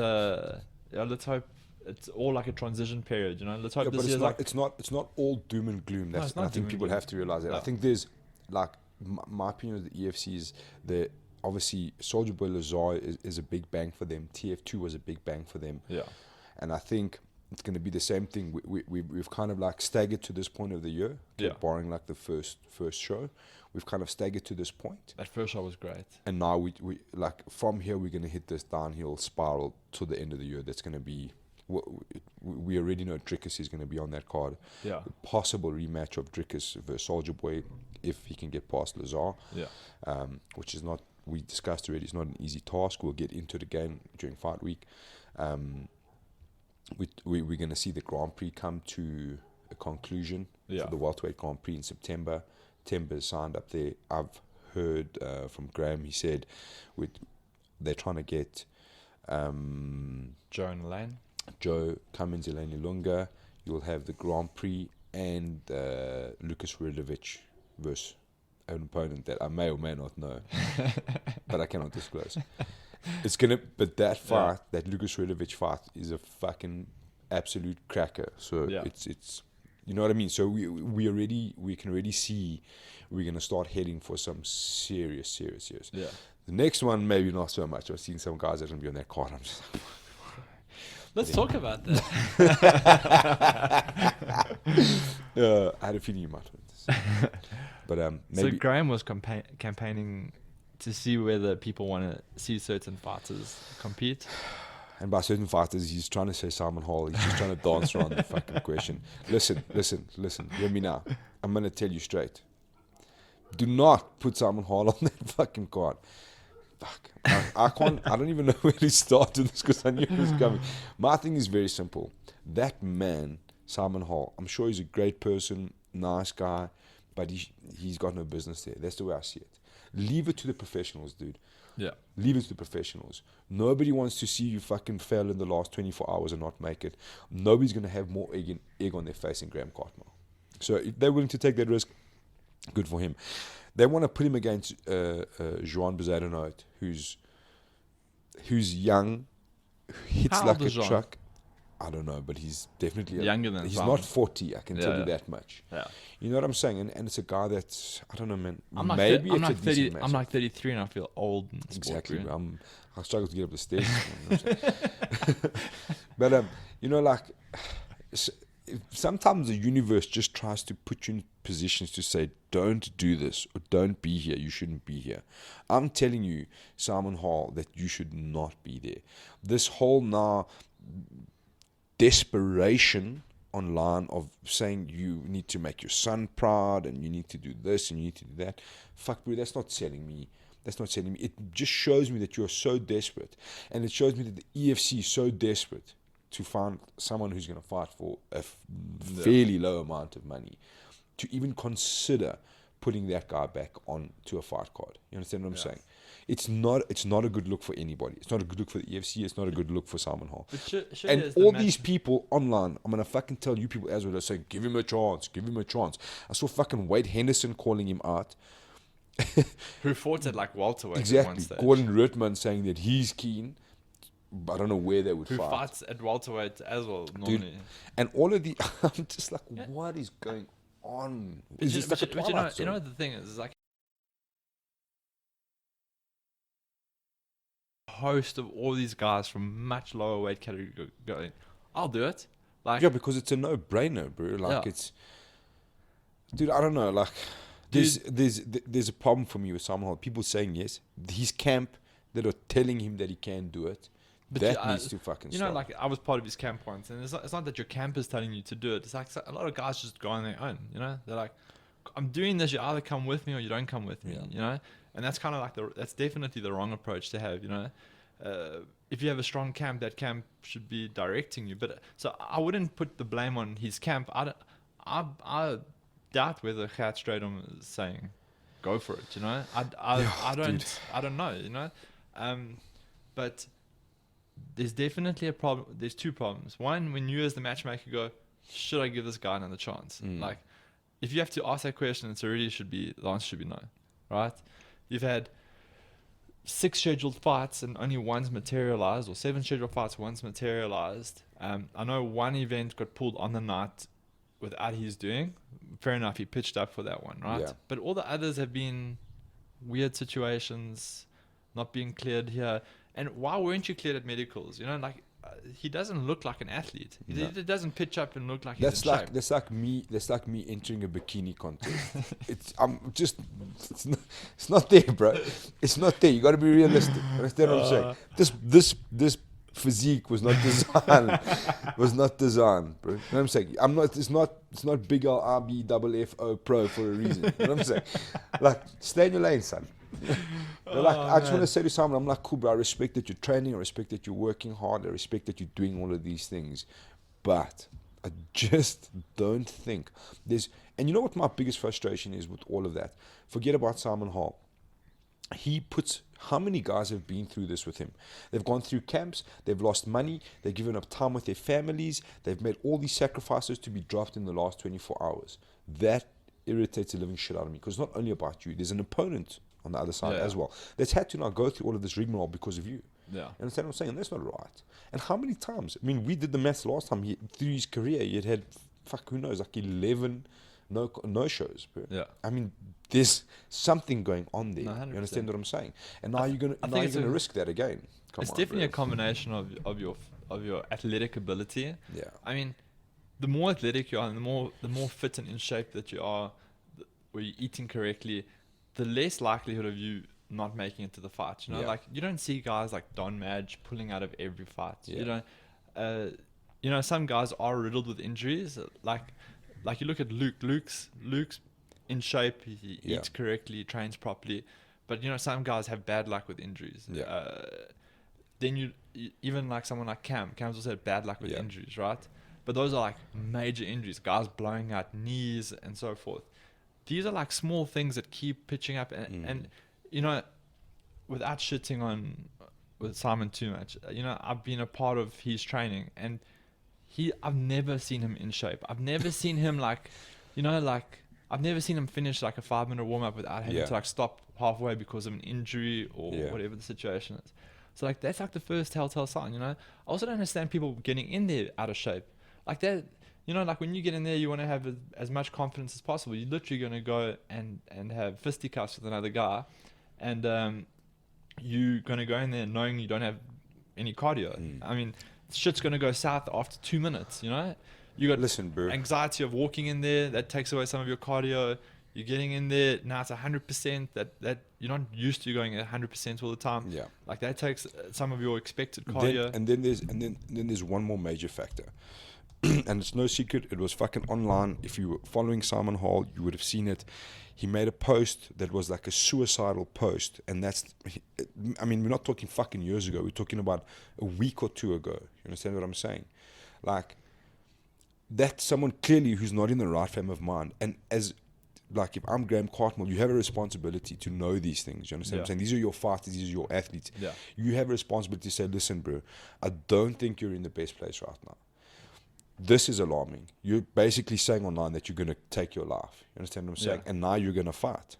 B: let's hope it's all like a transition period, you know. Let's hope this year's like,
A: it's not all doom and gloom. I think people have to realize that. I think there's, like, my opinion of the EFC is that obviously Soulja Boy Lazar is a big bang for them. TF2 was a big bang for them. And I think it's going to be the same thing. We've kind of like staggered to this point of the year, barring like the first show. We've kind of staggered to this point.
B: That first show was great.
A: And now we like, from here we're going to hit this downhill spiral to the end of the year. That's going to be, we already know Drickus is going to be on that card. The possible rematch of Drickus versus Soulja Boy, if he can get past Lazar. Which is not, we discussed already, it's not an easy task. We'll get into the game during fight week. We're going to see the Grand Prix come to a conclusion for the welterweight Grand Prix in September. Timber signed up there. I've heard from Graham, he said they're trying to get
B: Joe and Elaine.
A: Joe Cummins, Elaine Ilunga. You'll have the Grand Prix and Lucas Radovic versus an opponent that I may or may not know, but I cannot disclose. But that fight, that Lucas Radovic fight, is a fucking absolute cracker. So it's you know what I mean? So we can already see we're going to start heading for some serious. The next one, maybe not so much. I've seen some guys that are going to be on that card. I'm just like,
B: let's talk about that.
A: I had a feeling you might win this. But maybe.
B: So Graham was campaigning to see whether people want to see certain fighters compete.
A: And by certain fighters, he's trying to say Simon Harle. He's just trying to dance around the fucking question. Listen. Hear me now. I'm going to tell you straight. Do not put Simon Harle on that fucking card. Fuck. I don't even know where to start with this, because I knew it was coming. My thing is very simple. That man, Simon Harle, I'm sure he's a great person, nice guy, but he's got no business there. That's the way I see it. leave it to the professionals, dude.
B: Yeah.
A: Leave it to the professionals. Nobody wants to see you fucking fail in the last 24 hours and not make it. Nobody's going to have more egg on their face than Graham Cartmell. So if they're willing to take that risk, good for him. They want to put him against Joan Bezadenote, who's young, hits
B: How
A: like
B: old
A: a
B: is Joan?
A: truck. I don't know, but he's definitely
B: Younger than
A: he's
B: Simon.
A: not 40. I can tell you that much.
B: Yeah.
A: You know what I'm saying? And it's a guy that's, I don't know, man.
B: I'm like,
A: maybe
B: I'm
A: it's a
B: like 30.
A: decent match.
B: I'm like 33, and I feel old. In sport,
A: Exactly.
B: really.
A: I struggle to get up the stairs. You know what I'm saying? But you know, like sometimes the universe just tries to put you in positions to say, don't do this or don't be here. You shouldn't be here. I'm telling you, Simon Harle, that you should not be there. This whole now desperation online of saying you need to make your son proud and you need to do this and you need to do that. Fuck, bro, that's not selling me. That's not selling me. It just shows me that you're so desperate. And it shows me that the EFC is so desperate to find someone who's going to fight for a fairly low amount of money to even consider putting that guy back on to a fight card. You understand what I'm saying? It's not a good look for anybody. It's not a good look for the EFC. It's not a good look for Simon Harle. And all these people online, I'm going to fucking tell you people as well, they're saying, give him a chance, give him a chance. I saw fucking Wade Henderson calling him out.
B: Who fought at like welterweight
A: Exactly.
B: at one stage.
A: Gordon Ruttman saying that he's keen. But I don't know where they would
B: Who
A: fight.
B: fights at welterweight as well, normally.
A: Dude, and all of the... I'm just like, what is going on? It's just like a twilight zone.
B: You know what the thing is like host of all these guys from much lower weight category going, I'll do it. Like,
A: yeah, because it's a no-brainer, bro. Like, it's... Dude, I don't know. Like, there's a problem for me with Simon Harle. People saying yes. His camp that are telling him that he can do it. But that needs to fucking stop.
B: You know, like, I was part of his camp once, and it's not that your camp is telling you to do it. It's like a lot of guys just go on their own, you know? They're like, I'm doing this, you either come with me or you don't come with me, you know? And that's kind of like, that's definitely the wrong approach to have, you know? If you have a strong camp, that camp should be directing you. But so I wouldn't put the blame on his camp. I doubt whether Gert Strydom is saying, go for it, you know? I don't know, you know? But there's definitely a problem. There's two problems. One, when you as the matchmaker go, should I give this guy another chance? Like, if you have to ask that question, the answer should be no, right? You've had 6 scheduled fights and only one's materialized, or 7 scheduled fights, one's materialized. I know one event got pulled on the night without his doing. Fair enough, he pitched up for that one, right?
A: Yeah.
B: But all the others have been weird situations, not being cleared here. And why weren't you cleared at medicals? You know, like, he doesn't look like an athlete. He doesn't pitch up and look like he's in shape.
A: That's like me entering a bikini contest. It's not there, bro. It's not there. You got to be realistic. Understand what I'm saying? This physique was not designed, bro. You know what I'm saying? It's not big L RBFFO pro for a reason. You know what I'm saying? Like, stay in your lane, son. I just want to say to someone, I'm like, cool, bro, I respect that you're training, I respect that you're working hard, I respect that you're doing all of these things, but I just don't think and you know what my biggest frustration is with all of that? Forget about Simon Harle. How many guys have been through this with him? They've gone through camps, they've lost money, they've given up time with their families, they've made all these sacrifices to be dropped in the last 24 hours. That irritates the living shit out of me, because it's not only about you, there's an opponent on the other side as well that's had to now go through all of this rigmarole because of you. You understand what I'm saying? That's not right. And how many times? I mean, we did the maths last time. Through his career, he had who knows, like 11 no shows. I mean, there's something going on there. 100%. You understand what I'm saying? And now you're gonna risk that again.
B: It's definitely a combination of your athletic ability.
A: Yeah.
B: I mean, the more athletic you are, and the more fit and in shape that you are, or you're eating correctly, the less likelihood of you not making it to the fight. You know, like, you don't see guys like Don Madge pulling out of every fight. You know, some guys are riddled with injuries. Like you look at Luke. Luke's in shape. He eats correctly, trains properly. But you know, some guys have bad luck with injuries. Then you even like someone like Cam. Cam's also had bad luck with injuries, right? But those are like major injuries. Guys blowing out knees and so forth. These are like small things that keep pitching up, and you know, without shitting on with Simon too much, you know, I've been a part of his training, and I've never seen him in shape. I've never seen him like, you know, like I've never seen him finish like a 5-minute warm up without having to like stop halfway because of an injury or whatever the situation is. So like that's like the first telltale sign, you know. I also don't understand people getting in there out of shape. Like that, you know, like when you get in there, you want to have as much confidence as possible. You're literally going to go and have fisticuffs with another guy, and you're going to go in there knowing you don't have any cardio. I mean, shit's going to go south after 2 minutes, you know. You got
A: bro.
B: anxiety of walking in there, that takes away some of your cardio. You're getting in there, now it's 100%, that you're not used to going at 100% all the time.
A: Yeah.
B: Like that takes some of your expected cardio.
A: Then there's one more major factor. And it's no secret, it was fucking online. If you were following Simon Harle, you would have seen it. He made a post that was like a suicidal post, and I mean, we're not talking fucking years ago, we're talking about a week or two ago. You understand what I'm saying? Like, that's someone clearly who's not in the right frame of mind. And as, like, if I'm Graham Cartmell, you have a responsibility to know these things. You understand what I'm saying? These are your fighters, these are your athletes.
B: Yeah.
A: You have a responsibility to say, listen, bro, I don't think you're in the best place right now. This is alarming. You're basically saying online that you're going to take your life. You understand what I'm saying? And now you're going to fight.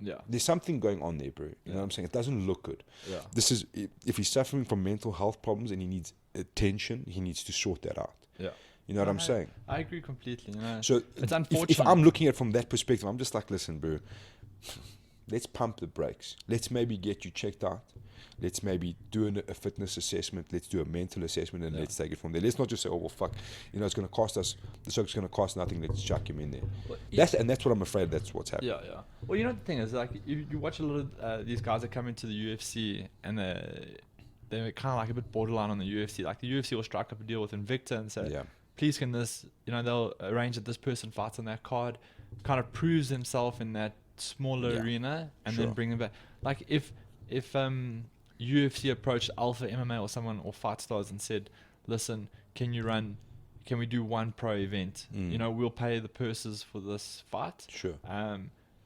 B: Yeah.
A: There's something going on there, bro. You know what I'm saying? It doesn't look good.
B: Yeah.
A: This is, if he's suffering from mental health problems and he needs attention, he needs to sort that out.
B: Yeah.
A: You know what I'm saying?
B: I agree completely. You know?
A: So
B: it's unfortunate.
A: If I'm looking at it from that perspective, I'm just like, listen, bro, let's pump the brakes. Let's maybe get you checked out. Let's maybe do a fitness assessment. Let's do a mental assessment, and let's take it from there. Let's not just say, oh, well, fuck, you know, it's going to cost us, the circuit's going to cost nothing. Let's chuck him in there. Well, that's what I'm afraid that's what's happening.
B: Yeah. Well, you know, the thing is, like, you watch a lot of these guys that come into the UFC, and they're kind of like a bit borderline on the UFC. Like, the UFC will strike up a deal with Invicta and say, please can this, you know, they'll arrange that this person fights on that card, kind of proves himself in that smaller arena, and then bring them back. Like, if UFC approached Alpha MMA or someone, or Fight Stars, and said, listen, can we do one pro event? You know, we'll pay the purses for this fight.
A: Sure.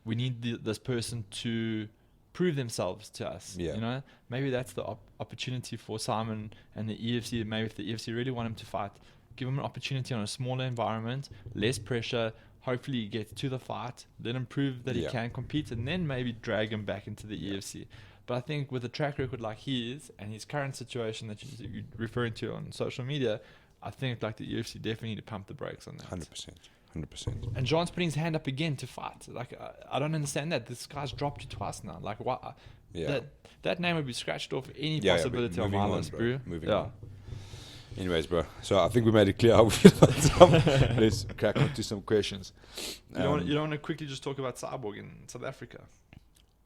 B: We need this person to prove themselves to us. You know, maybe that's the opportunity for Simon and the EFC. Maybe if the EFC really want him to fight, give him an opportunity on a smaller environment, less pressure. Hopefully he gets to the fight, let him prove that he can compete, and then maybe drag him back into the EFC. But I think with a track record like his and his current situation that you're referring to on social media, I think like the UFC definitely need to pump the brakes on that.
A: 100%.
B: And John's putting his hand up again to fight. Like, I don't understand that. This guy's dropped you twice now. Like, what? That name would be scratched off any possibility of violence, bro.
A: Moving on. Anyways, bro. So I think we made it clear how we feel about some. Let's crack on to some questions.
B: You don't want to quickly just talk about Cyborg in South Africa?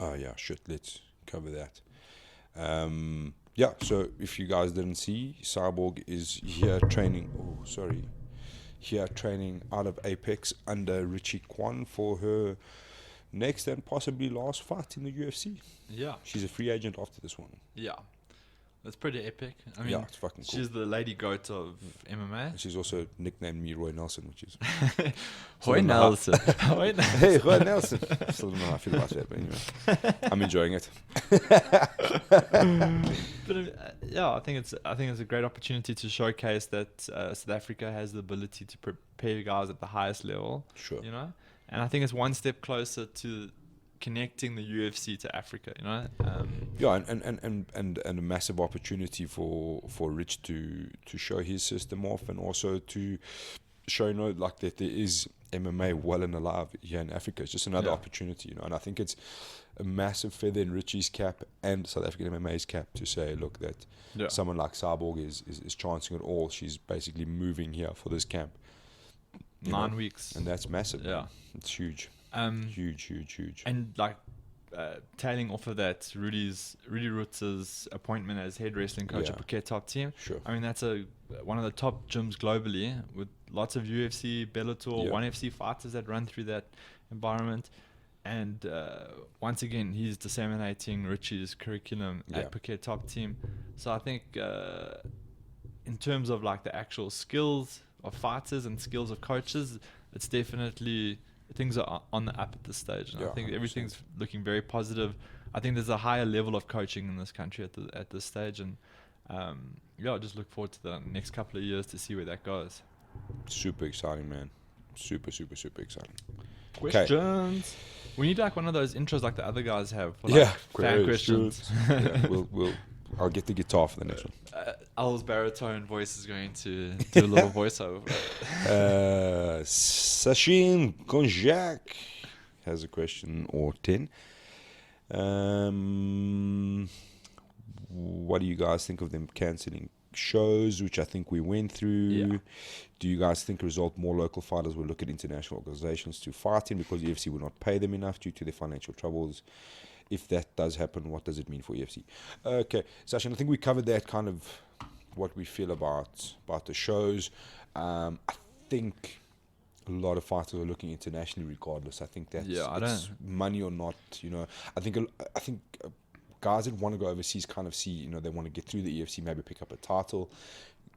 A: Oh, yeah, shit. Let's cover that. So if you guys didn't see, Cyborg is here training. Here training out of Apex under Richie Kwan for her next and possibly last fight in the UFC.
B: Yeah.
A: She's a free agent after this one.
B: Yeah. That's pretty epic. I mean,
A: it's fucking cool.
B: She's the lady goat of MMA.
A: And she's also nicknamed me Roy Nelson, which is...
B: Roy Nelson.
A: Hey, Roy Nelson. Still don't know how I feel about that, but anyway. I'm enjoying it.
B: But I think it's a great opportunity to showcase that South Africa has the ability to prepare guys at the highest level.
A: Sure.
B: You know? And I think it's one step closer to connecting the UFC to Africa, you know.
A: And a massive opportunity for Rich to show his system off, and also to show, you know, like that there is MMA well and alive here in Africa. It's just another opportunity, you know. And I think it's a massive feather in Richie's cap and South African MMA's cap to say, look, that someone like Cyborg is chancing it all. She's basically moving here for this camp.
B: 9 weeks.
A: And that's massive.
B: Yeah.
A: It's huge. Huge.
B: And like tailing off of that, Rudy Rutz's appointment as head wrestling coach at Phuket Top Team.
A: Sure.
B: I mean, that's one of the top gyms globally with lots of UFC, Bellator, 1FC fighters that run through that environment. And once again, he's disseminating Richie's curriculum at Phuket Top Team. So I think in terms of like the actual skills of fighters and skills of coaches, it's definitely things are on the up at this stage, and
A: Yeah,
B: I think
A: 100%.
B: everything's looking very positive. I think there's a higher level of coaching in this country at this stage, and I just look forward to the next couple of years to see where that goes.
A: Super exciting, man. Super exciting.
B: Questions. We need like one of those intros like the other guys have. For,
A: Yeah,
B: fan questions.
A: Yeah, I'll get the guitar for the next one.
B: Al's baritone voice is going to do a little voiceover.
A: Sachin Konjak has a question or 10. What do you guys think of them cancelling shows, which I think we went through?
B: Yeah.
A: Do you guys think result more local fighters will look at international organizations to fight in because UFC will not pay them enough due to their financial troubles? If that does happen, what does it mean for UFC? Okay, Sachin, I think we covered that kind of what we feel about the shows. I think a lot of fighters are looking internationally regardless. I think that's money or not, I think guys that want to go overseas kind of see, they want to get through the EFC, maybe pick up a title,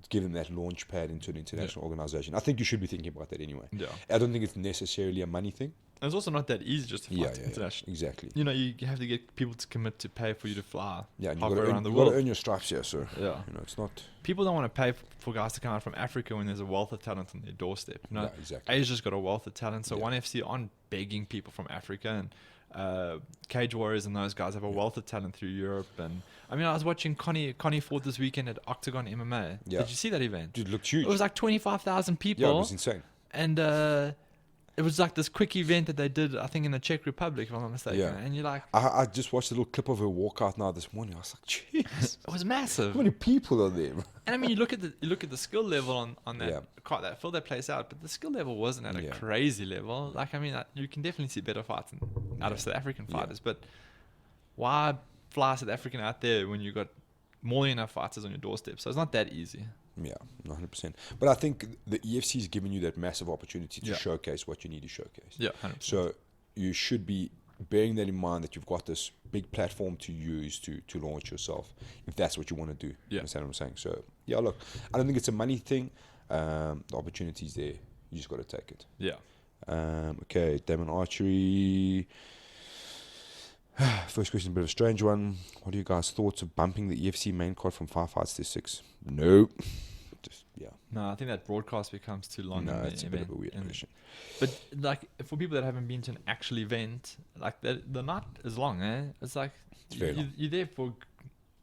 A: give them that launch pad into an international organization. I think you should be thinking about that anyway.
B: Yeah.
A: I don't think it's necessarily a money thing.
B: And it's also not that easy just to fight internationally.
A: Exactly.
B: You have to get people to commit to pay for you to fly
A: halfway
B: around the
A: world. You've got to earn your stripes here, so it's not...
B: People don't want to pay for guys to come out from Africa when there's a wealth of talent on their doorstep.
A: Yeah, exactly.
B: Asia's got a wealth of talent, so ONE FC aren't begging people from Africa, and Cage Warriors and those guys have a wealth of talent through Europe. And I mean, I was watching Connie fought this weekend at Octagon MMA.
A: Yeah.
B: Did you see that event?
A: Dude, it looked huge.
B: It was like 25,000 people.
A: Yeah, it was insane.
B: And it was like this quick event that they did, I think, in the Czech Republic, if I'm not mistaken.
A: Yeah.
B: And you're like...
A: I just watched a little clip of her walkout now this morning. I was like, jeez.
B: It was massive.
A: How many people are there?
B: And I mean, you look at the skill level on that card that filled that place out, but the skill level wasn't at a crazy level. Like, I mean, you can definitely see better fights out of South African fighters, but why fly South African out there when you got more than enough fighters on your doorstep? So it's not that easy.
A: Yeah, 100%. But I think the EFC is giving you that massive opportunity to showcase what you need to showcase.
B: Yeah, 100%.
A: So you should be bearing that in mind, that you've got this big platform to use to launch yourself, if that's what you want to do. You understand what I'm saying? So, yeah, look, I don't think it's a money thing. The opportunity's there. You just got to take it.
B: Yeah.
A: Okay, Damon Archery. First question, a bit of a strange one. What are you guys' thoughts of bumping the EFC main card from 5 fights to 6? Nope.
B: No, I think that broadcast becomes too long.
A: No, it's a bit of a weird question.
B: But like, for people that haven't been to an actual event, like the night is long, eh? It's like you're there for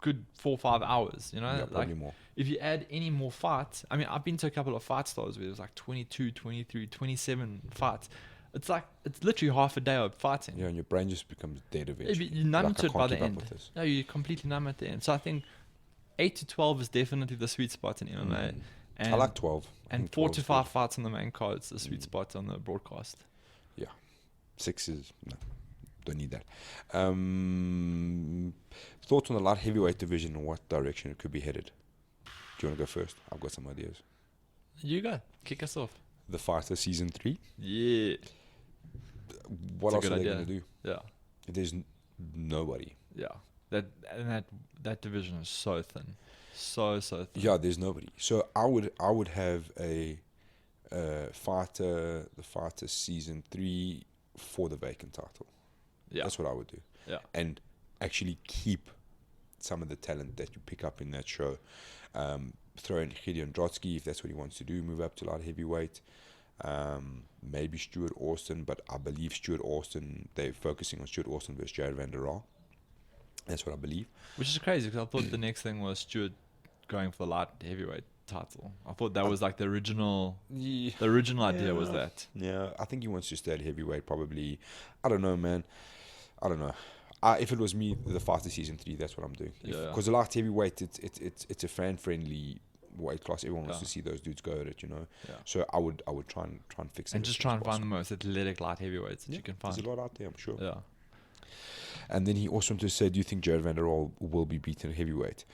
B: good 4 or 5 hours, Yeah,
A: probably
B: like
A: more.
B: If you add any more fights, I mean, I've been to a couple of fight stars where it was like 22, 23, 27 fights. It's like, it's literally half a day of fighting.
A: Yeah, and your brain just becomes dead eventually.
B: You're numb to it by the end. No, you're completely numb at the end. So I think 8 to 12 is definitely the sweet spot in MMA. And
A: I like 12.
B: And 4 to 5 fights on the main card is the sweet spot on the broadcast.
A: Yeah. 6 is... No, don't need that. Thoughts on the light heavyweight division and what direction it could be headed? Do you want to go first? I've got some ideas.
B: You go. Kick us off.
A: The Fighter Season 3?
B: Yeah.
A: What else are they going to do?
B: Yeah.
A: There's nobody.
B: Yeah. That division is so thin. So thin.
A: Yeah, there's nobody. So I would have a the Fighter Season 3 for the vacant title.
B: Yeah.
A: That's what I would do.
B: Yeah.
A: And actually keep some of the talent that you pick up in that show. Throw in Gideon Drotsky if that's what he wants to do. Move up to light heavyweight. Maybe Stuart Austin, but I believe they're focusing on Stuart Austin versus Jared Van Der Raal. That's what I believe.
B: Which is crazy because I thought the next thing was Stuart going for the light heavyweight title. I thought that was like the original. The original idea was that.
A: Yeah, I think he wants to stay at heavyweight. Probably. I don't know, man. I don't know. If it was me, the Fighter Season 3, that's what I'm doing. Because the light heavyweight, it's a fan friendly weight class. Everyone wants to see those dudes go at it, Yeah. So I would try and fix it.
B: And just try and find the most athletic light heavyweights that you can find.
A: There's a lot out there, I'm sure.
B: Yeah.
A: And then he also wanted to say, do you think Jared Van Der Raal will be beaten at heavyweight?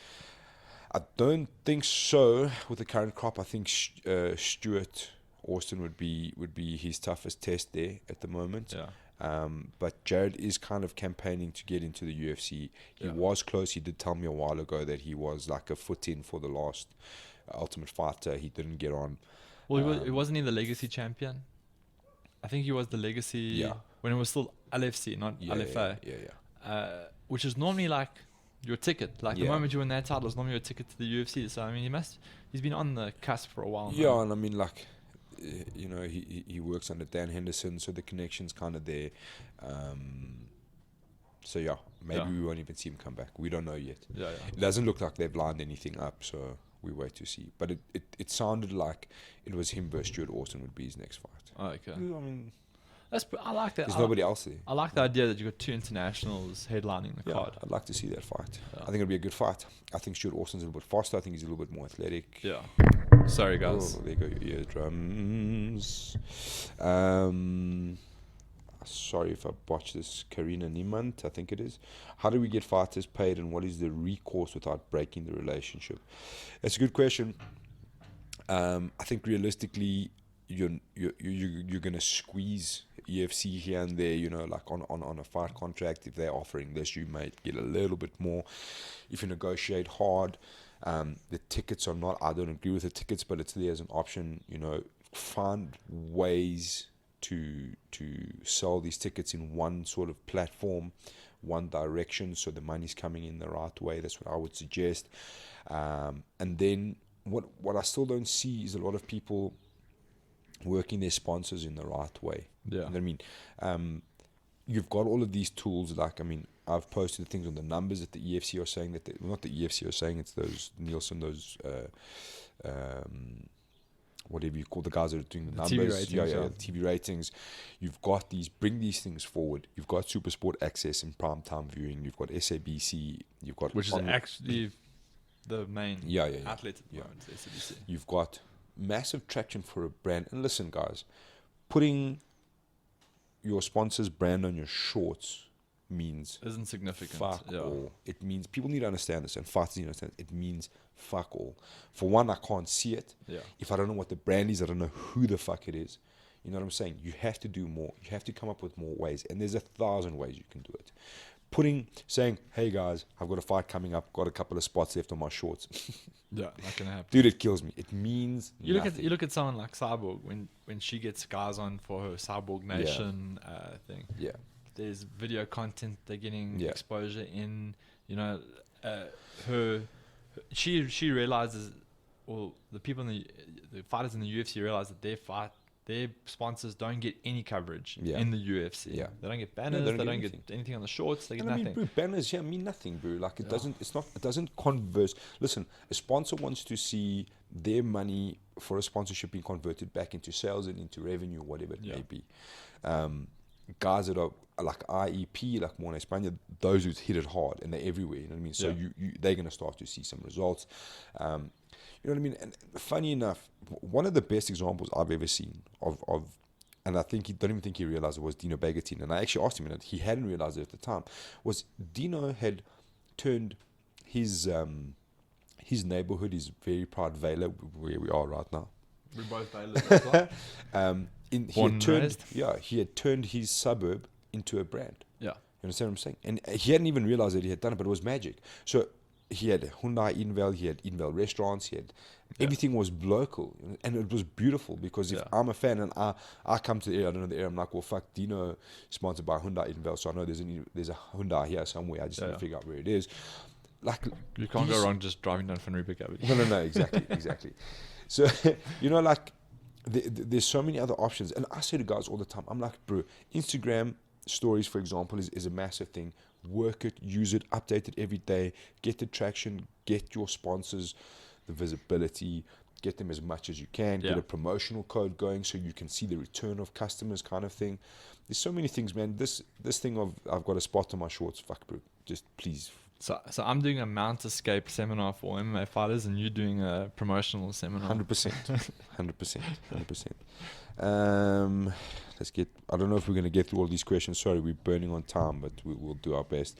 A: I don't think so with the current crop. I think Stuart Austin would be his toughest test there at the moment.
B: Yeah.
A: But Jared is kind of campaigning to get into the UFC. He was close. He did tell me a while ago that he was like a foot in for the last Ultimate Fighter. He didn't get on.
B: Well, wasn't he the legacy champion? I think he was the legacy when it was still LFC, not LFA. Which is normally like your ticket. Like the moment you win that title is normally your ticket to the UFC. So I mean, he's been on the cusp for a while.
A: Yeah,
B: now.
A: and I mean, like, you know, he works under Dan Henderson, so the connection's kind of there. So yeah, maybe we won't even see him come back. We don't know yet. It doesn't look like they've lined anything up, so we wait to see. But it sounded like it was him versus Stuart Austin would be his next fight.
B: Oh, okay.
A: I mean,
B: I like that.
A: There's nobody else there.
B: I like the idea that you got two internationals headlining the card.
A: I'd like to see that fight. I think it'll be a good fight. I think Stuart Austin's a little bit faster. I think he's a little bit more athletic.
B: Yeah. Sorry, guys.
A: Oh, there you go, your eardrums. Sorry if I botched this. Karina Niemand, I think it is. How do we get fighters paid, and what is the recourse without breaking the relationship? That's a good question. I think realistically, you're gonna squeeze UFC here and there, you know, like on a fight contract. If they're offering this, you might get a little bit more. If you negotiate hard, the tickets are not, I don't agree with the tickets, but it's there as an option. You know, find ways to sell these tickets in one sort of platform, one direction, so the money's coming in the right way. That's what I would suggest. And then what I still don't see is a lot of people working their sponsors in the right way.
B: Yeah.
A: You know what I mean? You've got all of these tools, like, I mean, I've posted things on the numbers that the EFC are saying, that not the EFC are saying, it's those Nielsen, those whatever you call the guys that are doing the numbers.
B: TV ratings,
A: the TV ratings. You've got bring these things forward. You've got Super Sport Access and prime time viewing. You've got SABC. You've got,
B: which is actually the main outlet at the moment, SABC.
A: You've got massive traction for a brand. And listen, guys, putting your sponsor's brand on your shorts means
B: isn't significant.
A: Fuck all. It means, people need to understand this, and fighters need to understand it means fuck all. For one, I can't see it.
B: Yeah.
A: If I don't know what the brand is, I don't know who the fuck it is. You know what I'm saying? You have to do more. You have to come up with more ways, and there's 1,000 ways you can do it. Saying, hey guys, I've got a fight coming up, got a couple of spots left on my shorts.
B: Yeah, not gonna happen.
A: Dude, it kills me. It means nothing.
B: You look at someone like Cyborg when she gets guys on for her Cyborg Nation thing.
A: Yeah.
B: There's video content they're getting exposure in. You know, she realizes, or the people in the fighters in the UFC realize that their sponsors don't get any coverage in the UFC.
A: Yeah.
B: They don't get banners. They don't get anything on the shorts. They get nothing.
A: I mean, bro, banners mean nothing, bro. Like it doesn't converse. Listen, a sponsor wants to see their money for a sponsorship being converted back into sales and into revenue, whatever it may be. Guys that are like IEP, like Mona España, those who hit it hard and they're everywhere. You know what I mean? So they're going to start to see some results. You know what I mean? And funny enough, one of the best examples I've ever seen of and I think don't even think he realized it, was Dino Begatin. And I actually asked him, and he hadn't realized it at the time, was Dino had turned his neighborhood, his very proud Vela, where we are right now.
B: We're both Velas as well.
A: He had turned his suburb into a brand.
B: Yeah.
A: You understand what I'm saying? And he hadn't even realized that he had done it, but it was magic. So he had Hyundai Edenvale, he had Edenvale restaurants, he had everything was local, and it was beautiful, because if I'm a fan and I come to the area, I don't know the area, I'm like, well, fuck, Dino sponsored by Hyundai Edenvale, so I know there's a Hyundai here somewhere. I just need to figure out where it is. Like,
B: you can't go wrong just driving down Van Riebeeck Avenue.
A: No, exactly. So, you know, like, there's so many other options. And I say to guys all the time, I'm like, bro, Instagram stories, for example, is a massive thing. Work it, use it, update it every day, get the traction, get your sponsors the visibility, get them as much as you can, get a promotional code going so you can see the return of customers, kind of thing. There's so many things, man. This thing of I've got a spot on my shorts, fuck, bro, just please.
B: So I'm doing a Mount Escape seminar for MMA fighters, and you're doing a promotional seminar.
A: 100%. Let's get. I don't know if we're going to get through all these questions. Sorry, we're burning on time, but we'll do our best.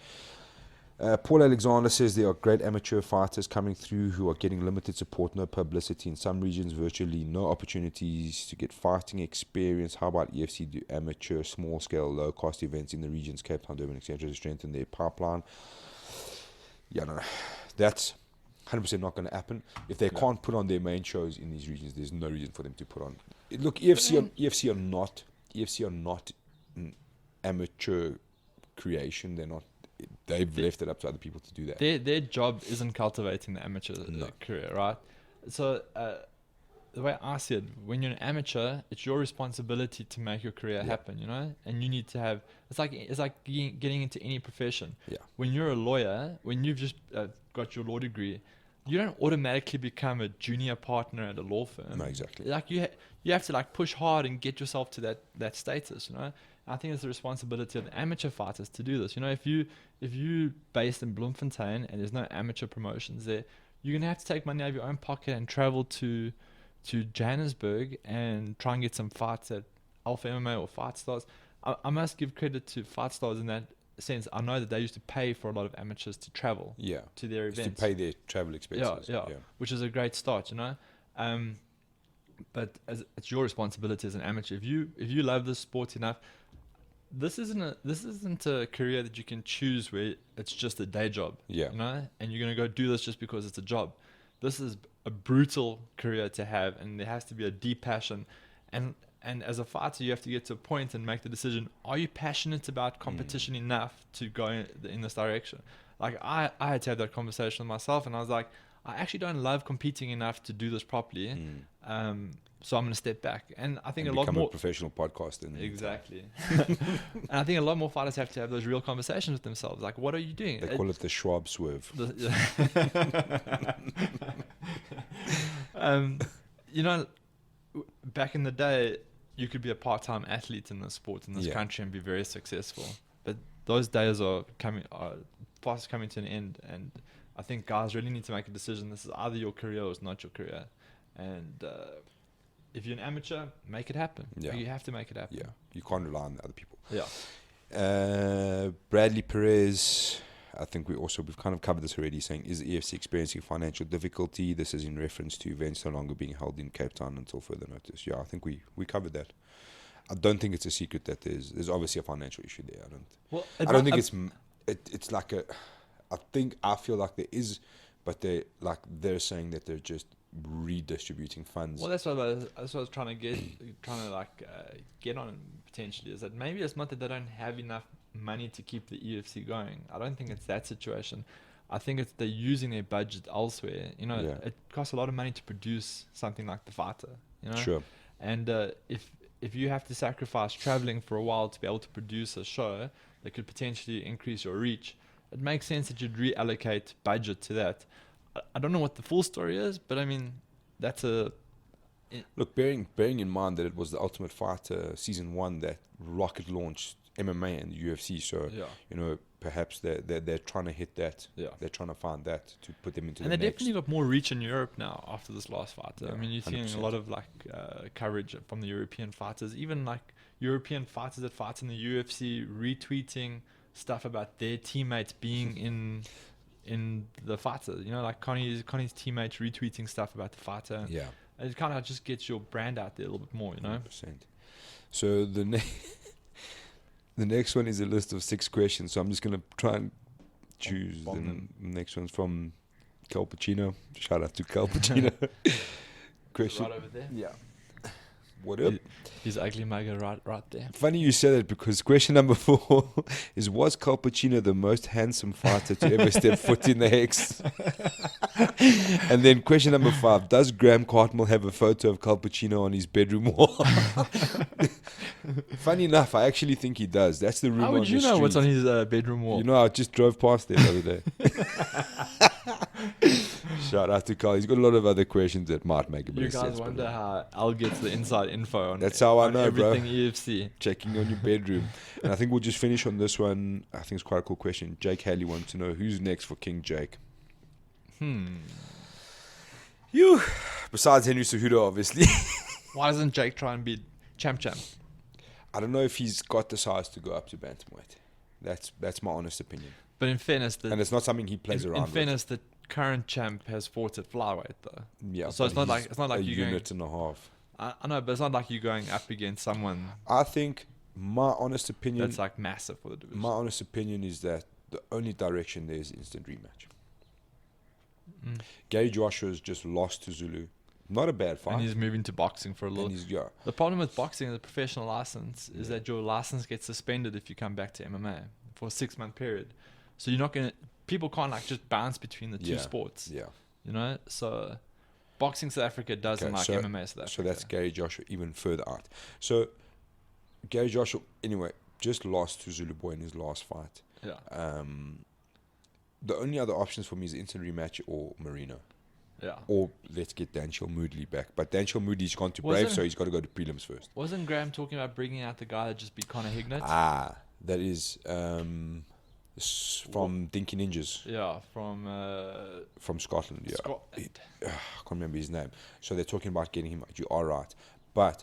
A: Paul Alexander says there are great amateur fighters coming through who are getting limited support, no publicity. In some regions, virtually no opportunities to get fighting experience. How about EFC do amateur, small-scale, low-cost events in the regions, Cape Town, Durban, etc., to strengthen their pipeline? Yeah, no, that's 100% not going to happen. If they can't put on their main shows in these regions, there's no reason for them to put on. Look, EFC are not EFC are not an amateur creation. They're not. They've left it up to other people to do that.
B: Their job isn't cultivating the amateur career, right? So the way I see it, when you're an amateur, it's your responsibility to make your career happen, you know. And you need to have. It's like getting into any profession.
A: Yeah.
B: When you're a lawyer, when you've just got your law degree, you don't automatically become a junior partner at a law firm.
A: No, exactly.
B: Like you have to like push hard and get yourself to that status, you know. I think it's the responsibility of the amateur fighters to do this. You know, if you based in Bloemfontein and there's no amateur promotions there, you're gonna have to take money out of your own pocket and travel to Johannesburg and try and get some fights at Alpha MMA or Fight Stars. I must give credit to Fight Stars in that sense. I know that they used to pay for a lot of amateurs to travel to their events.
A: To pay their travel expenses.
B: Yeah, which is a great start, you know. But it's your responsibility as an amateur. If you love this sport enough, this isn't a career that you can choose where it's just a day job.
A: Yeah.
B: You know, and you're gonna go do this just because it's a job. This is a brutal career to have, and there has to be a deep passion. And as a fighter, you have to get to a point and make the decision: are you passionate about competition enough to go in this direction? Like I had to have that conversation with myself, and I was like, I actually don't love competing enough to do this properly. So I'm going to step back. And I think a lot more...
A: become a professional podcaster.
B: Exactly. And I think a lot more fighters have to have those real conversations with themselves. Like, what are you doing?
A: They call it the Schwab swerve.
B: You know, back in the day, you could be a part-time athlete in this sport in this country and be very successful. But those days are fast coming to an end. And I think guys really need to make a decision. This is either your career or it's not your career. And... if you're an amateur, make it happen. Yeah. You have to make it happen.
A: Yeah, you can't rely on other people.
B: Yeah.
A: Bradley Perez, I think we've kind of covered this already, saying, is the EFC experiencing financial difficulty? This is in reference to events no longer being held in Cape Town until further notice. Yeah, I think we covered that. I don't think it's a secret that there's obviously a financial issue there. I don't think it's like a... I feel like there is, but they're saying that they're just redistributing funds.
B: Well, that's what I was trying to get on potentially, is that maybe it's not that they don't have enough money to keep the UFC going. I don't think it's that situation. I think it's they're using their budget elsewhere. You know, it costs a lot of money to produce something like The Fighter. You know,
A: sure.
B: And if you have to sacrifice traveling for a while to be able to produce a show that could potentially increase your reach, it makes sense that you'd reallocate budget to that. I don't know what the full story is, but I mean, that's a...
A: Look, bearing in mind that it was the Ultimate Fighter Season 1 that rocket launched MMA and UFC, so, you know, perhaps they're trying to hit that. Yeah. They're trying to find that to put them into the next.
B: And they definitely got more reach in Europe now after this last fighter. Yeah, I mean, you're seeing 100%. A lot of, coverage from the European fighters, even, European fighters that fight in the UFC retweeting stuff about their teammates being in the fighter, you know, like Connie's teammates retweeting stuff about the fighter.
A: Yeah.
B: And it kind of just gets your brand out there a little bit more, you know.
A: 100%. So the next one is a list of 6 questions. So I'm just going to try and choose the next one's from Cal Pacino. Shout out to Cal Pacino. Question.
B: Right over there.
A: Yeah. What up?
B: He's ugly mugger right there.
A: Funny you said it, because question number 4 is, was Cal Pacino the most handsome fighter to ever step foot in the Hex? And then question number 5, does Graham Cartmell have a photo of Cal Pacino on his bedroom wall? Funny enough, I actually think he does. That's the rumor.
B: How would you know what's on his bedroom wall?
A: You know, I just drove past there the other day. Shout out to Carl. He's got a lot of other questions that might make a bit of sense.
B: You guys wonder how Al gets the inside info on.
A: That's how I know,
B: everything
A: bro.
B: UFC.
A: Checking on your bedroom. And I think we'll just finish on this one. I think it's quite a cool question. Jake Haley wants to know, who's next for King Jake? You. Besides Henry Cejudo, obviously.
B: Why doesn't Jake try and be champ?
A: I don't know if he's got the size to go up to bantamweight. That's my honest opinion.
B: But in fairness,
A: and it's not something he plays around with.
B: In fairness, the current champ has fought at flyweight though.
A: Yeah.
B: So it's not like
A: a
B: you
A: unit and a half.
B: I know, but it's not like you going up against someone.
A: I think my honest opinion.
B: That's like massive for the division.
A: My honest opinion is that the only direction there is instant rematch. Gary Joshua has just lost to Zulu. Not a bad fight.
B: And he's moving to boxing for a little.
A: And he's, yeah.
B: The problem with boxing as a professional license is that your license gets suspended if you come back to MMA for a 6-month period. So you're not going to... People can't like just bounce between the two sports.
A: Yeah.
B: You know? So boxing South Africa doesn't like MMA South Africa.
A: So that's Gary Joshua even further out. So Gary Joshua, anyway, just lost to Zulu Boy in his last fight.
B: Yeah.
A: The only other options for me is instant rematch or Marino.
B: Yeah.
A: Or let's get Danshell Moodley back. But Danshell Moodley's gone to Brave, so he's got to go to prelims first.
B: Wasn't Graham talking about bringing out the guy that just beat Conor Hignett?
A: That is from Dinky Ninjas.
B: Yeah,
A: from Scotland. Yeah.
B: Scotland.
A: I can't remember his name. So they're talking about getting him out. You are right. But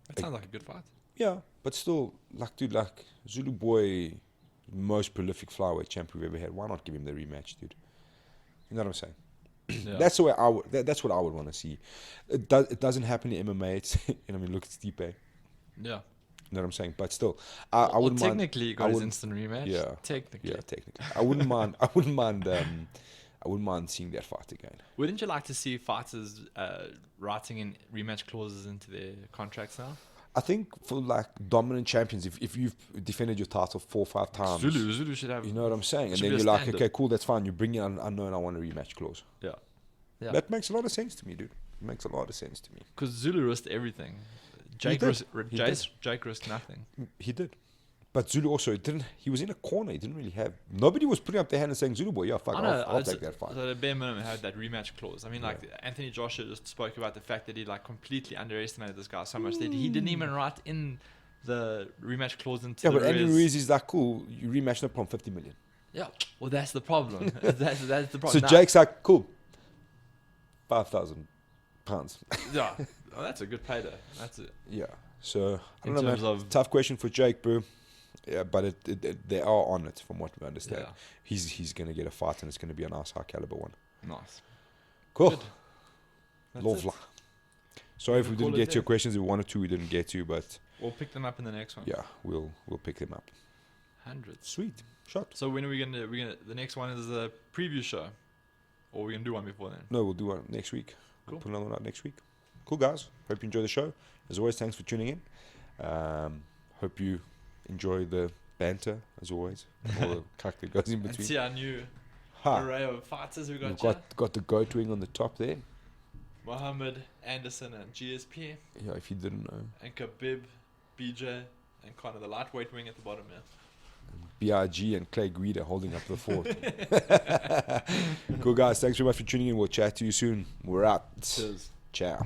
B: that sounds like a good fight.
A: Yeah, but still, dude, Zulu Boy, most prolific flyweight champ we've ever had. Why not give him the rematch, dude? You know what I'm saying? Yeah. That's the way I would. That's what I would want to see. It doesn't happen in MMA. It's, look at Stipe.
B: Yeah.
A: You know what I'm saying? But still, I wouldn't mind.
B: Technically, you got his instant rematch.
A: Yeah.
B: Technically.
A: Yeah, technically. I wouldn't mind. I wouldn't mind seeing that fight again.
B: Wouldn't you like to see fighters writing in rematch clauses into their contracts now?
A: I think for dominant champions, if you've defended your title 4 or 5 times,
B: Zulu should have.
A: You know what I'm saying? And then you're like, okay, cool, that's fine. You bring in unknown, I want a rematch clause.
B: Yeah.
A: That makes a lot of sense to me, dude. It makes a lot of sense to me.
B: Because Zulu risked everything. Jake risked nothing.
A: He did. But Zulu also he was in a corner. He didn't really have. Nobody was putting up their hand and saying, Zulu Boy, yeah, fuck, I'll take that fight.
B: So the bare minimum had that rematch clause. I mean, Anthony Joshua just spoke about the fact that he completely underestimated this guy so much that he didn't even write in the rematch clause into
A: but Andy Ruiz is cool. You rematch no problem, 50 million.
B: Yeah. Well, that's the problem. that's the problem.
A: So Jake's like, cool, £5,000.
B: Yeah. Oh, that's a good payday. That's it.
A: Yeah. So I don't know, man. Tough question for Jake, bro. Yeah, but they are on it from what we understand. Yeah. He's going to get a fight and it's going to be a nice high caliber one.
B: Nice.
A: Cool. Lovely. Sorry if we didn't get to your questions. If 1 or 2 we didn't get to, but
B: we'll pick them up in the next one.
A: Yeah, we'll pick them up.
B: 100.
A: Sweet. Shot.
B: So when are we gonna the next one is the preview show? Or are we gonna do one before then?
A: No, we'll do one next week.
B: Cool.
A: We'll put another one out next week. Cool, guys. Hope you enjoy the show. As always, thanks for tuning in. Hope you enjoy the banter, as always. All the cuck that goes in between.
B: And see our new array of fighters we've
A: got the goat wing on the top there.
B: Mohammed, Anderson, and GSP.
A: Yeah, if you didn't know.
B: And Khabib, BJ, and kind of the lightweight wing at the bottom here.
A: BRG and Clay Guida holding up the fort. Cool, guys. Thanks very much for tuning in. We'll chat to you soon. We're out.
B: Cheers.
A: Ciao.